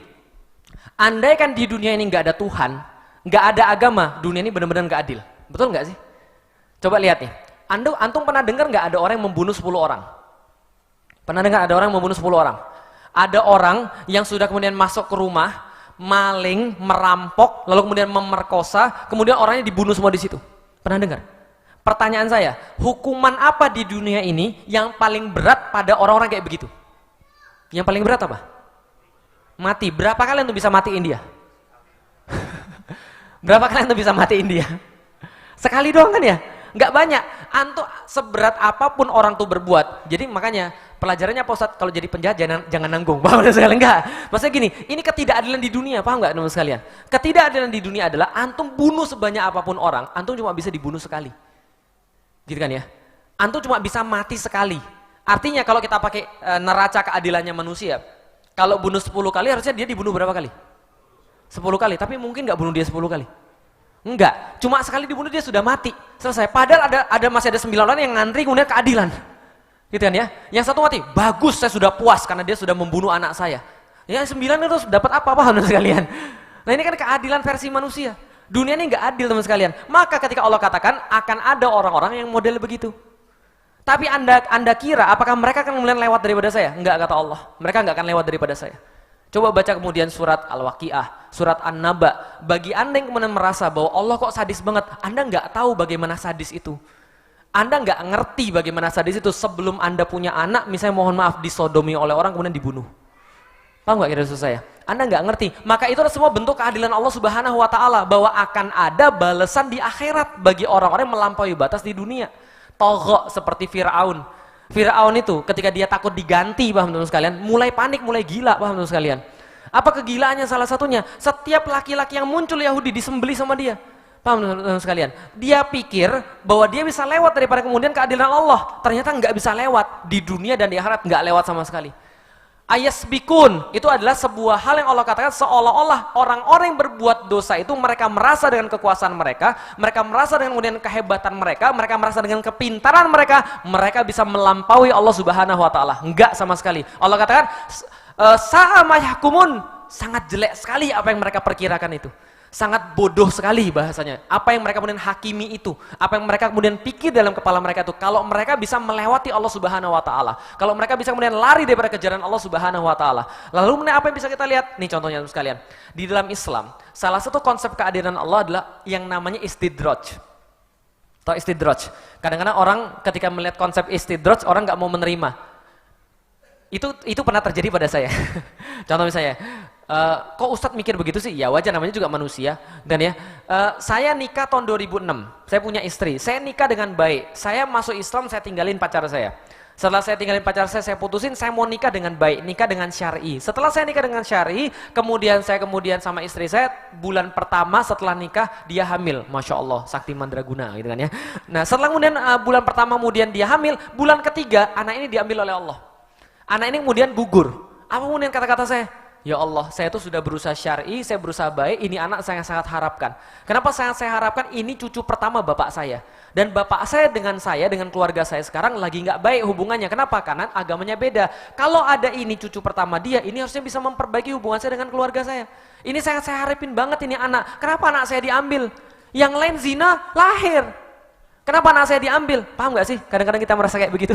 andai kan di dunia ini enggak ada Tuhan, enggak ada agama, dunia ini benar-benar enggak adil. Betul enggak sih? Coba lihat nih, antum pernah dengar enggak ada orang yang membunuh 10 orang? Pernah dengar ada orang yang membunuh 10 orang? Ada orang yang sudah kemudian masuk ke rumah, maling, merampok, lalu kemudian memerkosa, kemudian orangnya dibunuh semua di situ. Pernah dengar? Pertanyaan saya, hukuman apa di dunia ini yang paling berat pada orang-orang kayak begitu? Yang paling berat apa? Mati. Berapa kalian tuh bisa matiin dia? Berapa kalian tuh bisa matiin dia? Sekali doang kan ya? Nggak banyak. Antum seberat apapun orang tuh berbuat. Jadi makanya pelajarannya Pak Ustadz, kalau jadi penjahat jangan nanggung. Paham sekalian? Enggak. Maksudnya gini, ini ketidakadilan di dunia, paham nggak teman sekalian? Ketidakadilan di dunia adalah antum bunuh sebanyak apapun orang, antum cuma bisa dibunuh sekali. Gitu kan ya? Antum cuma bisa mati sekali. Artinya kalau kita pakai neraca keadilannya manusia, kalau bunuh 10 kali harusnya dia dibunuh berapa kali? 10 kali, tapi mungkin nggak bunuh dia 10 kali. Enggak, cuma sekali dibunuh dia sudah mati, selesai. Padahal masih ada 9 orang yang ngantri kemudian keadilan. Gitu kan ya? Yang satu mati, bagus, saya sudah puas karena dia sudah membunuh anak saya. Yang 9 itu dapat apa teman sekalian? Nah ini kan keadilan versi manusia. Dunia ini nggak adil teman sekalian. Maka ketika Allah katakan akan ada orang-orang yang model begitu. Tapi anda kira apakah mereka akan kemudian lewat daripada saya? Enggak, kata Allah. Mereka nggak akan lewat daripada saya. Coba baca kemudian surat Al-Waqiah, surat An-Naba. Bagi anda yang kemudian merasa bahwa Allah kok sadis banget, anda nggak tahu bagaimana sadis itu. Anda nggak ngerti bagaimana sadis itu sebelum anda punya anak, misalnya mohon maaf disodomi oleh orang kemudian dibunuh. Paham nggak kira-kira saya? Anda nggak ngerti. Maka itu adalah semua bentuk keadilan Allah Subhanahu wa Ta'ala, bahwa akan ada balasan di akhirat bagi orang-orang yang melampaui batas di dunia. Togok seperti Fir'aun. Fir'aun itu ketika dia takut diganti, paham teman sekalian, mulai panik, mulai gila, paham teman sekalian. Apa kegilaannya salah satunya? Setiap laki-laki yang muncul Yahudi disembelih sama dia. Paham teman sekalian? Dia pikir bahwa dia bisa lewat daripada kemudian keadilan Allah. Ternyata nggak bisa lewat di dunia dan di akhirat, nggak lewat sama sekali. Ayasbikun itu adalah sebuah hal yang Allah katakan seolah-olah orang-orang yang berbuat dosa itu mereka merasa dengan kekuasaan mereka merasa dengan kemudian kehebatan mereka merasa dengan kepintaran mereka bisa melampaui Allah Subhanahu wa Ta'ala. Enggak sama sekali. Allah katakan sa'ama yahkumun, sangat jelek sekali apa yang mereka perkirakan itu. Sangat bodoh sekali bahasanya. Apa yang mereka kemudian hakimi itu, apa yang mereka kemudian pikir dalam kepala mereka itu, kalau mereka bisa melewati Allah Subhanahu wa Ta'ala, kalau mereka bisa kemudian lari daripada kejaran Allah Subhanahu wa Ta'ala. Lalu kemudian apa yang bisa kita lihat? Nih contohnya sekalian. Di dalam Islam, salah satu konsep keadilan Allah adalah yang namanya istidraj. Atau istidraj. Kadang-kadang orang ketika melihat konsep istidraj, orang nggak mau menerima. Itu pernah terjadi pada saya. Contoh misalnya, kok Ustadz mikir begitu sih? Ya wajar, namanya juga manusia. Dan ya, saya nikah tahun 2006. Saya punya istri. Saya nikah dengan baik. Saya masuk Islam, saya tinggalin pacar saya. Setelah saya tinggalin pacar saya putusin, saya mau nikah dengan baik, nikah dengan syar'i. Setelah saya nikah dengan syar'i, kemudian sama istri saya, bulan pertama setelah nikah, dia hamil. Masya Allah, sakti mandraguna gitu kan ya. Nah setelah kemudian bulan pertama kemudian dia hamil, bulan ketiga, anak ini diambil oleh Allah. Anak ini kemudian gugur. Apa kemudian kata-kata saya? Ya Allah, saya itu sudah berusaha syar'i, saya berusaha baik, ini anak saya sangat harapkan. Kenapa saya harapkan? Ini cucu pertama bapak saya. Dan bapak saya, dengan keluarga saya sekarang lagi nggak baik hubungannya. Kenapa? Karena agamanya beda. Kalau ada ini cucu pertama dia, ini harusnya bisa memperbaiki hubungan saya dengan keluarga saya. Ini sangat saya harapin banget ini anak. Kenapa anak saya diambil? Yang lain zina, lahir. Kenapa anak saya diambil? Paham nggak sih? Kadang-kadang kita merasa kayak begitu.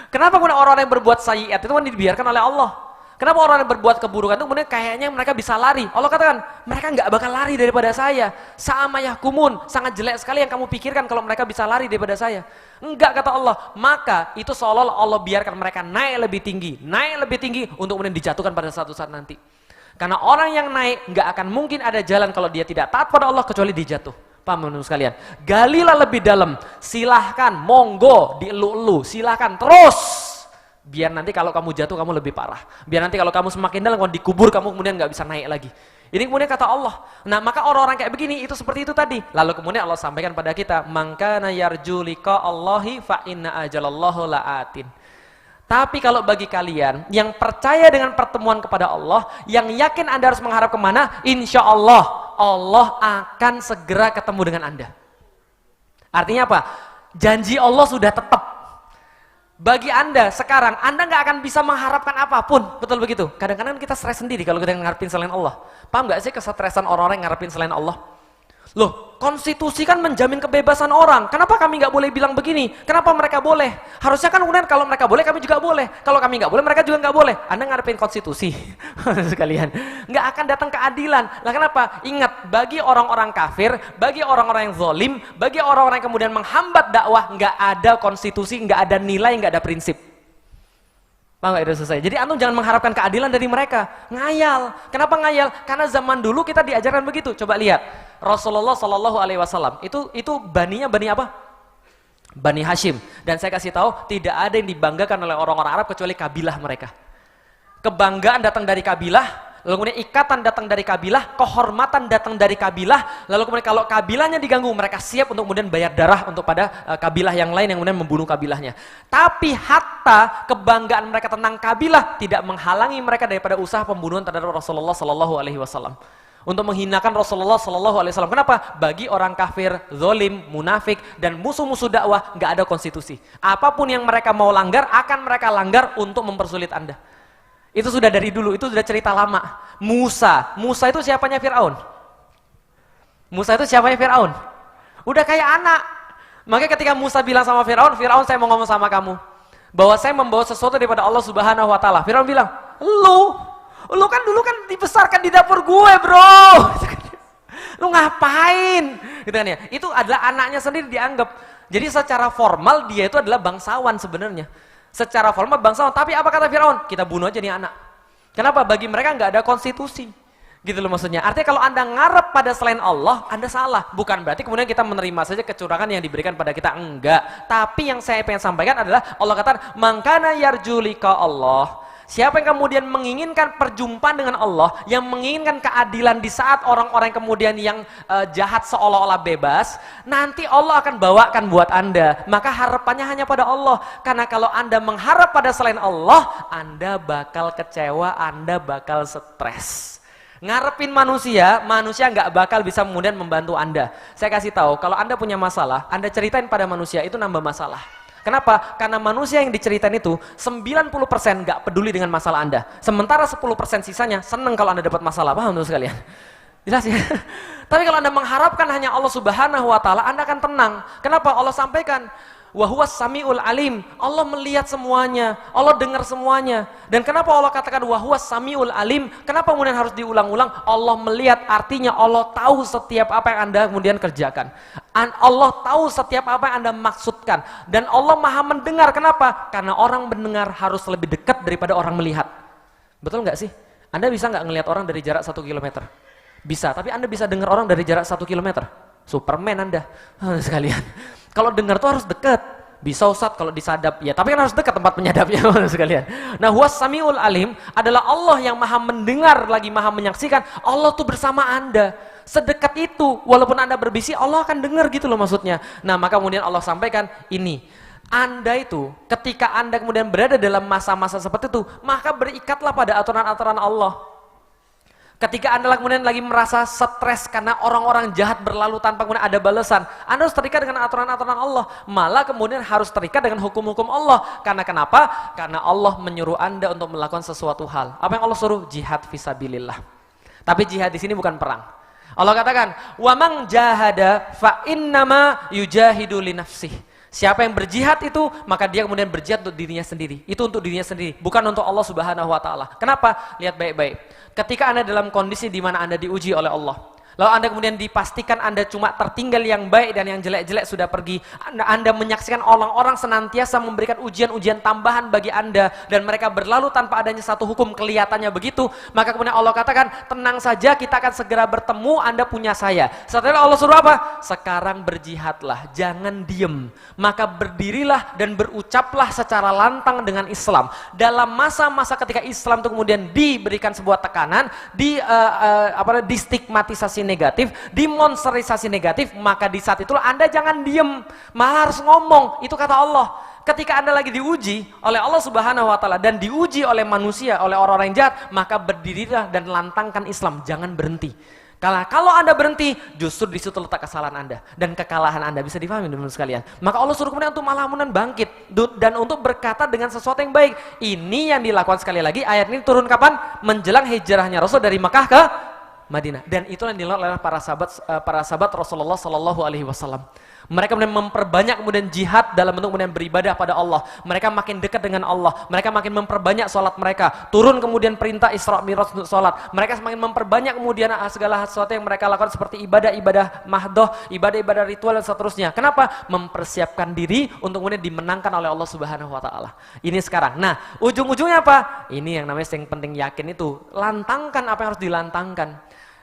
Kenapa kemudian orang-orang yang berbuat sayyiat itu kan dibiarkan oleh Allah? Kenapa orang yang berbuat keburukan itu kemudian kayaknya mereka bisa lari? Allah katakan, mereka nggak bakal lari daripada saya. Sama yahkumun, sangat jelek sekali yang kamu pikirkan kalau mereka bisa lari daripada saya. Enggak, kata Allah. Maka itu seolah-olah Allah biarkan mereka naik lebih tinggi untuk kemudian dijatuhkan pada satu saat nanti. Karena orang yang naik nggak akan mungkin ada jalan kalau dia tidak taat pada Allah kecuali dia jatuh. Paham teman-teman sekalian? Galilah lebih dalam, silahkan, monggo, dielu-elu, silahkan terus. Biar nanti kalau kamu jatuh kamu lebih parah. Biar nanti kalau kamu semakin dalam, kalau dikubur kamu kemudian nggak bisa naik lagi. Ini kemudian kata Allah. Nah maka orang-orang kayak begini itu seperti itu tadi. Lalu kemudian Allah sampaikan pada kita, mangkana yarju liqa Allahi fa inna ajalallahu la'atin. Tapi kalau bagi kalian yang percaya dengan pertemuan kepada Allah, yang yakin Anda harus mengharap kemana, insya Allah Allah akan segera ketemu dengan Anda. Artinya apa? Janji Allah sudah tetap. Bagi Anda sekarang, Anda nggak akan bisa mengharapkan apapun, betul begitu? Kadang-kadang kita stres sendiri kalau kita ngarepin selain Allah. Paham nggak sih kesetresan orang-orang yang ngarepin selain Allah? Loh, konstitusi kan menjamin kebebasan orang. Kenapa kami nggak boleh bilang begini? Kenapa mereka boleh? Harusnya kan kemudian kalau mereka boleh, kami juga boleh. Kalau kami nggak boleh, mereka juga nggak boleh. Anda ngarepin konstitusi, sekalian. Nggak akan datang keadilan. Lah kenapa? Ingat, bagi orang-orang kafir, bagi orang-orang yang zalim, bagi orang-orang yang kemudian menghambat dakwah, nggak ada konstitusi, nggak ada nilai, nggak ada prinsip. Paham nggak? Itu selesai. Jadi antum jangan mengharapkan keadilan dari mereka. Ngayal. Kenapa ngayal? Karena zaman dulu kita diajarkan begitu. Coba lihat. Rasulullah Shallallahu Alaihi Wasallam itu bani apa? Bani Hashim. Dan saya kasih tahu tidak ada yang dibanggakan oleh orang-orang Arab kecuali kabilah mereka. Kebanggaan datang dari kabilah, lalu kemudian ikatan datang dari kabilah, kehormatan datang dari kabilah, lalu kemudian kalau kabilahnya diganggu mereka siap untuk kemudian bayar darah untuk pada kabilah yang lain yang kemudian membunuh kabilahnya. Tapi hatta kebanggaan mereka tentang kabilah tidak menghalangi mereka daripada usaha pembunuhan terhadap Rasulullah Shallallahu Alaihi Wasallam. Untuk menghinakan Rasulullah Shallallahu Alaihi Wasallam. Kenapa? Bagi orang kafir, zolim, munafik, dan musuh-musuh dakwah nggak ada konstitusi. Apapun yang mereka mau langgar akan mereka langgar untuk mempersulit Anda. Itu sudah dari dulu, itu sudah cerita lama. Musa itu siapanya Fir'aun? Musa itu siapanya Fir'aun? Udah kayak anak. Makanya ketika Musa bilang sama Fir'aun, Fir'aun saya mau ngomong sama kamu. Bahwa saya membawa sesuatu daripada Allah Subhanahu Wa Ta'ala. Fir'aun bilang, Lu kan dulu kan dibesarkan di dapur gue, bro. Lu ngapain? Gitu kan ya. Itu adalah anaknya sendiri dianggap. Jadi secara formal dia itu adalah bangsawan sebenarnya. Secara formal bangsawan. Tapi apa kata Firaun? Kita bunuh aja nih anak. Kenapa? Bagi mereka nggak ada konstitusi. Gitu loh maksudnya. Artinya kalau Anda ngarep pada selain Allah, Anda salah. Bukan berarti kemudian kita menerima saja kecurangan yang diberikan pada kita. Enggak. Tapi yang saya pengen sampaikan adalah Allah katakan, "Mangkana yarjulika Allah." Siapa yang kemudian menginginkan perjumpaan dengan Allah, yang menginginkan keadilan di saat orang-orang kemudian yang jahat seolah-olah bebas, nanti Allah akan bawakan buat Anda. Maka harapannya hanya pada Allah. Karena kalau Anda mengharap pada selain Allah, Anda bakal kecewa, Anda bakal stres. Ngarepin manusia nggak bakal bisa kemudian membantu Anda. Saya kasih tahu, kalau Anda punya masalah, Anda ceritain pada manusia, itu nambah masalah. Kenapa? Karena manusia yang diceritain itu 90% nggak peduli dengan masalah Anda. Sementara 10% sisanya seneng kalau Anda dapat masalah. Paham teman sekalian? Jelas ya? Tapi kalau Anda mengharapkan hanya Allah Subhanahu Wa Ta'ala, Anda akan tenang. Kenapa? Allah sampaikan, wa huwas samiul alim. Allah melihat semuanya, Allah dengar semuanya. Dan kenapa Allah katakan wa huwas samiul alim? Kenapa kemudian harus diulang-ulang? Allah melihat, artinya Allah tahu setiap apa yang Anda kemudian kerjakan. Allah tahu setiap apa yang Anda maksudkan. Dan Allah Maha mendengar. Kenapa? Karena orang mendengar harus lebih dekat daripada orang melihat. Betul nggak sih? Anda bisa nggak ngelihat orang dari jarak 1 kilometer? Bisa, tapi Anda bisa dengar orang dari jarak 1 kilometer. Superman Anda sekalian. Kalau dengar tuh harus dekat. Bisa Ustaz kalau disadap. Ya, tapi kan harus dekat tempat penyadapnya sekalian. Nah, huwas samiul alim adalah Allah yang Maha mendengar lagi Maha menyaksikan. Allah tuh bersama Anda. Sedekat itu, walaupun Anda berbisik, Allah akan dengar gitu loh maksudnya. Nah, maka kemudian Allah sampaikan ini. Anda itu, ketika Anda kemudian berada dalam masa-masa seperti itu, maka berikatlah pada aturan-aturan Allah. Ketika Anda kemudian lagi merasa stres karena orang-orang jahat berlalu tanpa kemudian ada balasan, Anda harus terikat dengan aturan-aturan Allah. Malah kemudian harus terikat dengan hukum-hukum Allah. Karena kenapa? Karena Allah menyuruh Anda untuk melakukan sesuatu hal. Apa yang Allah suruh? Jihad fisabilillah. Tapi jihad di sini bukan perang. Allah katakan, "Wa man jahada fa innama yujahidu li nafsihi." Siapa yang berjihad itu, maka dia kemudian berjihad untuk dirinya sendiri. Itu untuk dirinya sendiri, bukan untuk Allah Subhanahu wa taala. Kenapa? Lihat baik-baik. Ketika Anda dalam kondisi di mana Anda diuji oleh Allah, lalu Anda kemudian dipastikan Anda cuma tertinggal yang baik dan yang jelek-jelek sudah pergi. Anda menyaksikan orang-orang senantiasa memberikan ujian-ujian tambahan bagi Anda dan mereka berlalu tanpa adanya satu hukum, kelihatannya begitu. Maka kemudian Allah katakan, tenang saja, kita akan segera bertemu, Anda punya saya. Setelah Allah suruh apa? Sekarang berjihadlah, jangan diem. Maka berdirilah dan berucaplah secara lantang dengan Islam. Dalam masa-masa ketika Islam itu kemudian diberikan sebuah tekanan, distigmatisasi negatif, dimonsterisasi negatif, maka di saat itulah Anda jangan diem, malah harus ngomong. Itu kata Allah. Ketika Anda lagi diuji oleh Allah Subhanahu wa taala dan diuji oleh manusia, oleh orang-orang yang jahat, maka berdirilah dan lantangkan Islam, jangan berhenti. Kalau Anda berhenti, justru di situ letak kesalahan Anda dan kekalahan Anda. Bisa difahami teman-teman sekalian. Maka Allah suruh kemudian untuk malamunan bangkit dan untuk berkata dengan sesuatu yang baik. Ini yang dilakukan sekali lagi. Ayat ini turun kapan? Menjelang hijrahnya Rasul dari Makkah ke Madinah, dan itulah yang dilakukan oleh para sahabat Rasulullah Sallallahu Alaihi Wasallam. Mereka kemudian memperbanyak kemudian jihad dalam bentuk kemudian beribadah pada Allah. Mereka makin dekat dengan Allah. Mereka makin memperbanyak sholat mereka. Turun kemudian perintah Isra Mi'raj untuk sholat. Mereka semakin memperbanyak kemudian segala sesuatu yang mereka lakukan seperti ibadah-ibadah mahdoh, ibadah-ibadah ritual dan seterusnya. Kenapa? Mempersiapkan diri untuk kemudian dimenangkan oleh Allah Subhanahu Wa Taala. Ini sekarang. Nah, ujung-ujungnya apa? Ini yang namanya yang penting yakin itu. Lantangkan apa yang harus dilantangkan.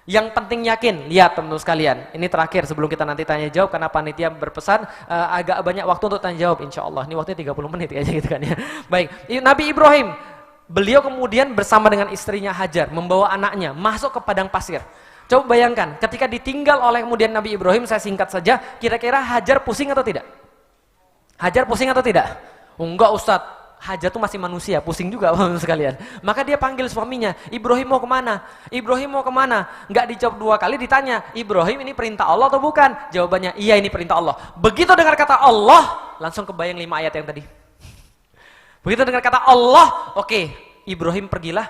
Yang penting yakin. Lihat teman-teman sekalian, ini terakhir sebelum kita nanti tanya jawab, karena panitia berpesan agak banyak waktu untuk tanya jawab insya Allah. Ini waktunya 30 menit aja gitu kan ya. Baik, Nabi Ibrahim, beliau kemudian bersama dengan istrinya Hajar membawa anaknya masuk ke padang pasir. Coba bayangkan, ketika ditinggal oleh kemudian Nabi Ibrahim, saya singkat saja, kira-kira Hajar pusing atau tidak? Hajar pusing atau tidak? Enggak Ustadz. Hajar tuh masih manusia, pusing juga sekalian. Maka dia panggil suaminya, Ibrahim mau kemana? Ibrahim mau kemana? Nggak dijawab 2 kali, ditanya, Ibrahim ini perintah Allah atau bukan? Jawabannya, iya ini perintah Allah. Begitu dengar kata Allah, langsung kebayang 5 ayat yang tadi. Begitu dengar kata Allah, oke, Ibrahim pergilah,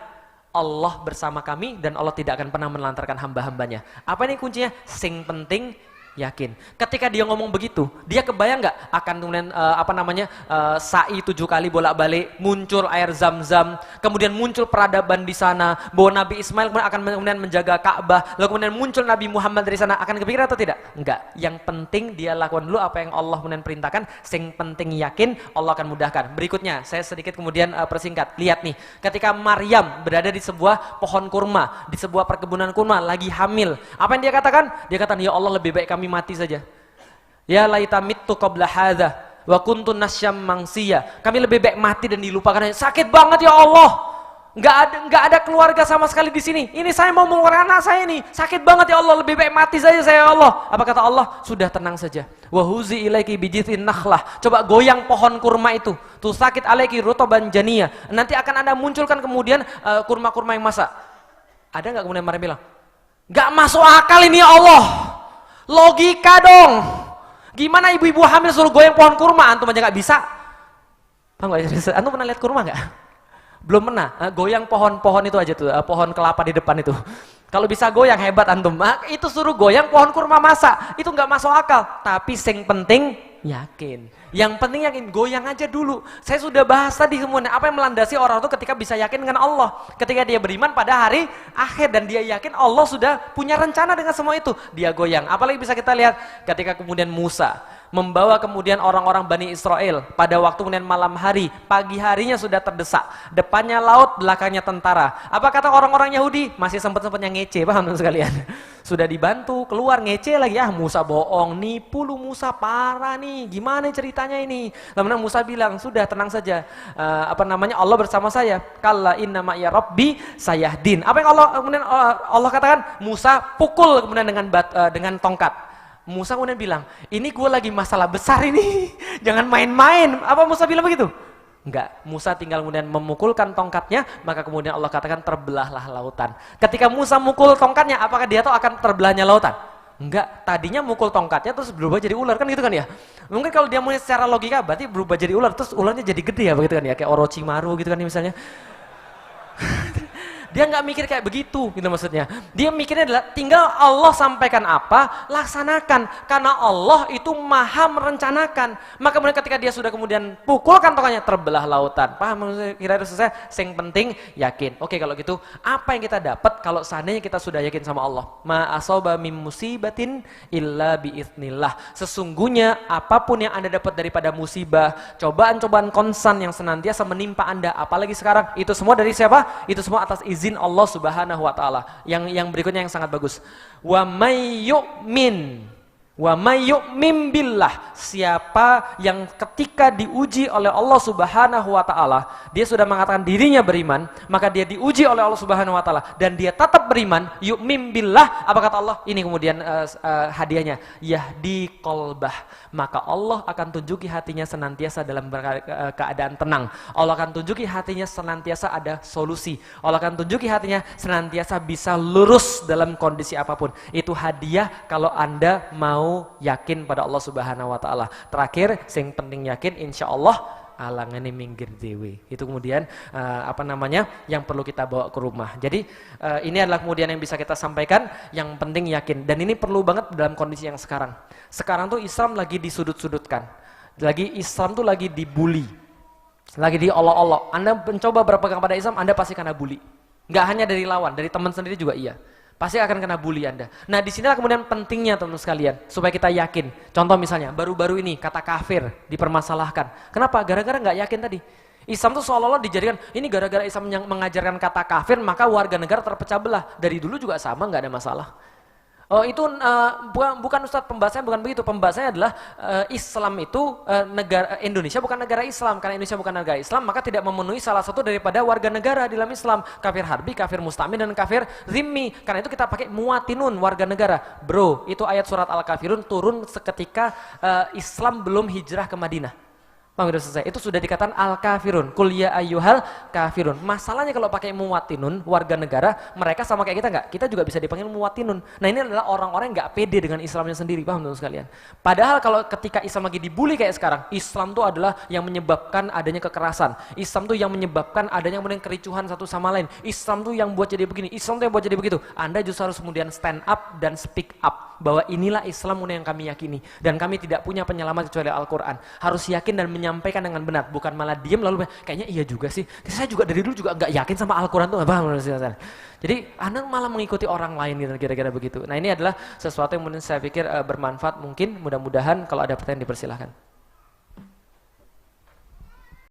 Allah bersama kami dan Allah tidak akan pernah menelantarkan hamba-hambanya. Apa ini kuncinya? Sing penting yakin. Ketika dia ngomong begitu, dia kebayang nggak akan kemudian sa'i 7 kali bolak-balik, muncul air Zam-Zam, kemudian muncul peradaban di sana, bahwa Nabi Ismail akan kemudian menjaga Ka'bah, lalu kemudian muncul Nabi Muhammad dari sana, akan kepikiran atau tidak? Enggak. Yang penting dia lakukan dulu apa yang Allah kemudian perintahkan, sing penting yakin, Allah akan mudahkan. Berikutnya, saya sedikit kemudian persingkat. Lihat nih, ketika Maryam berada di sebuah pohon kurma, di sebuah perkebunan kurma, lagi hamil, apa yang dia katakan? Dia katakan, ya Allah lebih baik kami mati saja. Ya laita mittu qabla hadza wa kuntu nasyam mangsiya. Kami lebih baik mati dan dilupakan. Sakit banget ya Allah. Enggak ada keluarga sama sekali di sini. Ini saya mau mengeluarkan anak saya ini. Sakit banget ya Allah, lebih baik mati saja saya ya Allah. Apa kata Allah? Sudah tenang saja. Wa huzi ilaiki bijithin nakhlah. Coba goyang pohon kurma itu. Tuh sakit alaiki rutoban janiyah. Nanti akan Anda munculkan kemudian kurma-kurma yang masak. Ada enggak kemudian Maryam bilang? Enggak masuk akal ini ya Allah. Logika dong. Gimana ibu-ibu hamil suruh goyang pohon kurma, antum aja nggak bisa? Tahu nggak? Antum pernah lihat kurma nggak? Belum pernah. Goyang pohon itu aja tuh, pohon kelapa di depan itu. Kalau bisa goyang hebat antum. Itu suruh goyang pohon kurma masak, itu nggak masuk akal. Tapi yang penting yakin. Yang penting yakin, goyang aja dulu. Saya sudah bahas tadi semuanya, apa yang melandasi orang itu ketika bisa yakin dengan Allah. Ketika dia beriman pada hari akhir dan dia yakin Allah sudah punya rencana dengan semua itu, dia goyang. Apalagi bisa kita lihat ketika kemudian Musa membawa kemudian orang-orang Bani Israel pada waktu kemudian malam hari, pagi harinya sudah terdesak, depannya laut, belakangnya tentara. Apa kata orang-orang Yahudi? Masih sempat-sempatnya ngece, paham teman sekalian? Sudah dibantu, keluar ngece lagi, Musa bohong, nipu lu Musa, parah nih, gimana ceritanya ini? Lalu Musa bilang, sudah tenang saja, Allah bersama saya, kalla inna ma'iya rabbi sayahdin. Apa yang Allah katakan? Musa pukul kemudian dengan tongkat. Musa kemudian bilang, ini gue lagi masalah besar ini, jangan main-main. Apa Musa bilang begitu? Enggak, Musa tinggal kemudian memukulkan tongkatnya, maka kemudian Allah katakan terbelahlah lautan. Ketika Musa mukul tongkatnya, apakah dia tahu akan terbelahnya lautan? Enggak, tadinya mukul tongkatnya terus berubah jadi ular, kan gitu kan ya? Mungkin kalau dia mulai secara logika berarti berubah jadi ular, terus ularnya jadi gede ya, begitu kan ya? Kayak Orochimaru gitu kan ya, misalnya. Dia nggak mikir kayak begitu, gitu maksudnya. Dia mikirnya adalah tinggal Allah sampaikan apa, laksanakan. Karena Allah itu maha merencanakan. Maka kemudian ketika dia sudah kemudian pukulkan tongkatnya, terbelah lautan. Paham? Kira-kira selesai. Yang penting yakin. Oke, kalau gitu, apa yang kita dapat kalau seandainya kita sudah yakin sama Allah? Ma asoba mim musibatin illa biiznillah. Sesungguhnya apapun yang Anda dapat daripada musibah, cobaan-cobaan konsan yang senantiasa menimpa Anda, apalagi sekarang, itu semua dari siapa? Itu semua atas izin Allah Subhanahu wa taala. Yang berikutnya yang sangat bagus. Wa may yu'min billah, siapa yang ketika diuji oleh Allah Subhanahu wa taala, dia sudah mengatakan dirinya beriman, maka dia diuji oleh Allah Subhanahu wa taala dan dia tetap beriman, yu'min billah, apa kata Allah? Ini kemudian hadiahnya, yahdi qalbah, maka Allah akan tunjuki hatinya senantiasa dalam keadaan tenang. Allah akan tunjuki hatinya senantiasa ada solusi. Allah akan tunjuki hatinya senantiasa bisa lurus dalam kondisi apapun. Itu hadiah kalau Anda mau yakin pada Allah Subhanahu wa taala. Terakhir, yang penting yakin insya Allah alangane minggir dewe. Itu kemudian yang perlu kita bawa ke rumah. Jadi ini adalah kemudian yang bisa kita sampaikan, yang penting yakin. Dan ini perlu banget dalam kondisi yang sekarang. Sekarang tuh Islam lagi disudut-sudutkan. Islam tuh lagi dibully. Lagi diolok-olok. Anda mencoba berpegang pada Islam, Anda pasti kena bully. Nggak hanya dari lawan, dari teman sendiri juga iya. Pasti akan kena bully Anda. Nah, disinilah kemudian pentingnya teman-teman sekalian, supaya kita yakin. Contoh misalnya, baru-baru ini kata kafir dipermasalahkan. Kenapa? Gara-gara nggak yakin tadi. Islam tuh seolah-olah dijadikan, ini gara-gara Islam yang mengajarkan kata kafir, maka warga negara terpecah belah. Dari dulu juga sama, nggak ada masalah. Oh itu bukan Ustadz, pembahasannya bukan begitu. Pembahasannya adalah Islam itu Indonesia bukan negara Islam. Karena Indonesia bukan negara Islam, maka tidak memenuhi salah satu daripada warga negara di dalam Islam. Kafir harbi, kafir musta'min, dan kafir zimmi. Karena itu kita pakai muwatinun, warga negara. Bro, itu ayat surat Al-Kafirun turun seketika Islam belum hijrah ke Madinah. Paham, sudah selesai. Itu sudah dikatakan al-kafirun, kul ya ayyuhal kafirun. Masalahnya kalau pakai muwatinun, warga negara, mereka sama kayak kita enggak? Kita juga bisa dipanggil muwatinun. Nah, ini adalah orang-orang yang enggak pede dengan Islamnya sendiri, paham teman sekalian? Padahal kalau ketika Islam lagi dibully kayak sekarang, Islam itu adalah yang menyebabkan adanya kekerasan. Islam itu yang menyebabkan adanya kemudian kericuhan satu sama lain. Islam itu yang buat jadi begini, Islam itu yang buat jadi begitu. Anda justru harus kemudian stand up dan speak up bahwa inilah Islam yang kami yakini dan kami tidak punya penyelamat kecuali Al-Qur'an. Harus yakin dan menyampaikan dengan benar, bukan malah diem lalu kayaknya iya juga sih. Saya juga dari dulu juga nggak yakin sama Al-Quran tuh apa. Jadi Anda malah mengikuti orang lain gitu, kira-kira begitu. Nah, ini adalah sesuatu yang mungkin saya pikir bermanfaat, mungkin mudah-mudahan kalau ada pertanyaan dipersilahkan.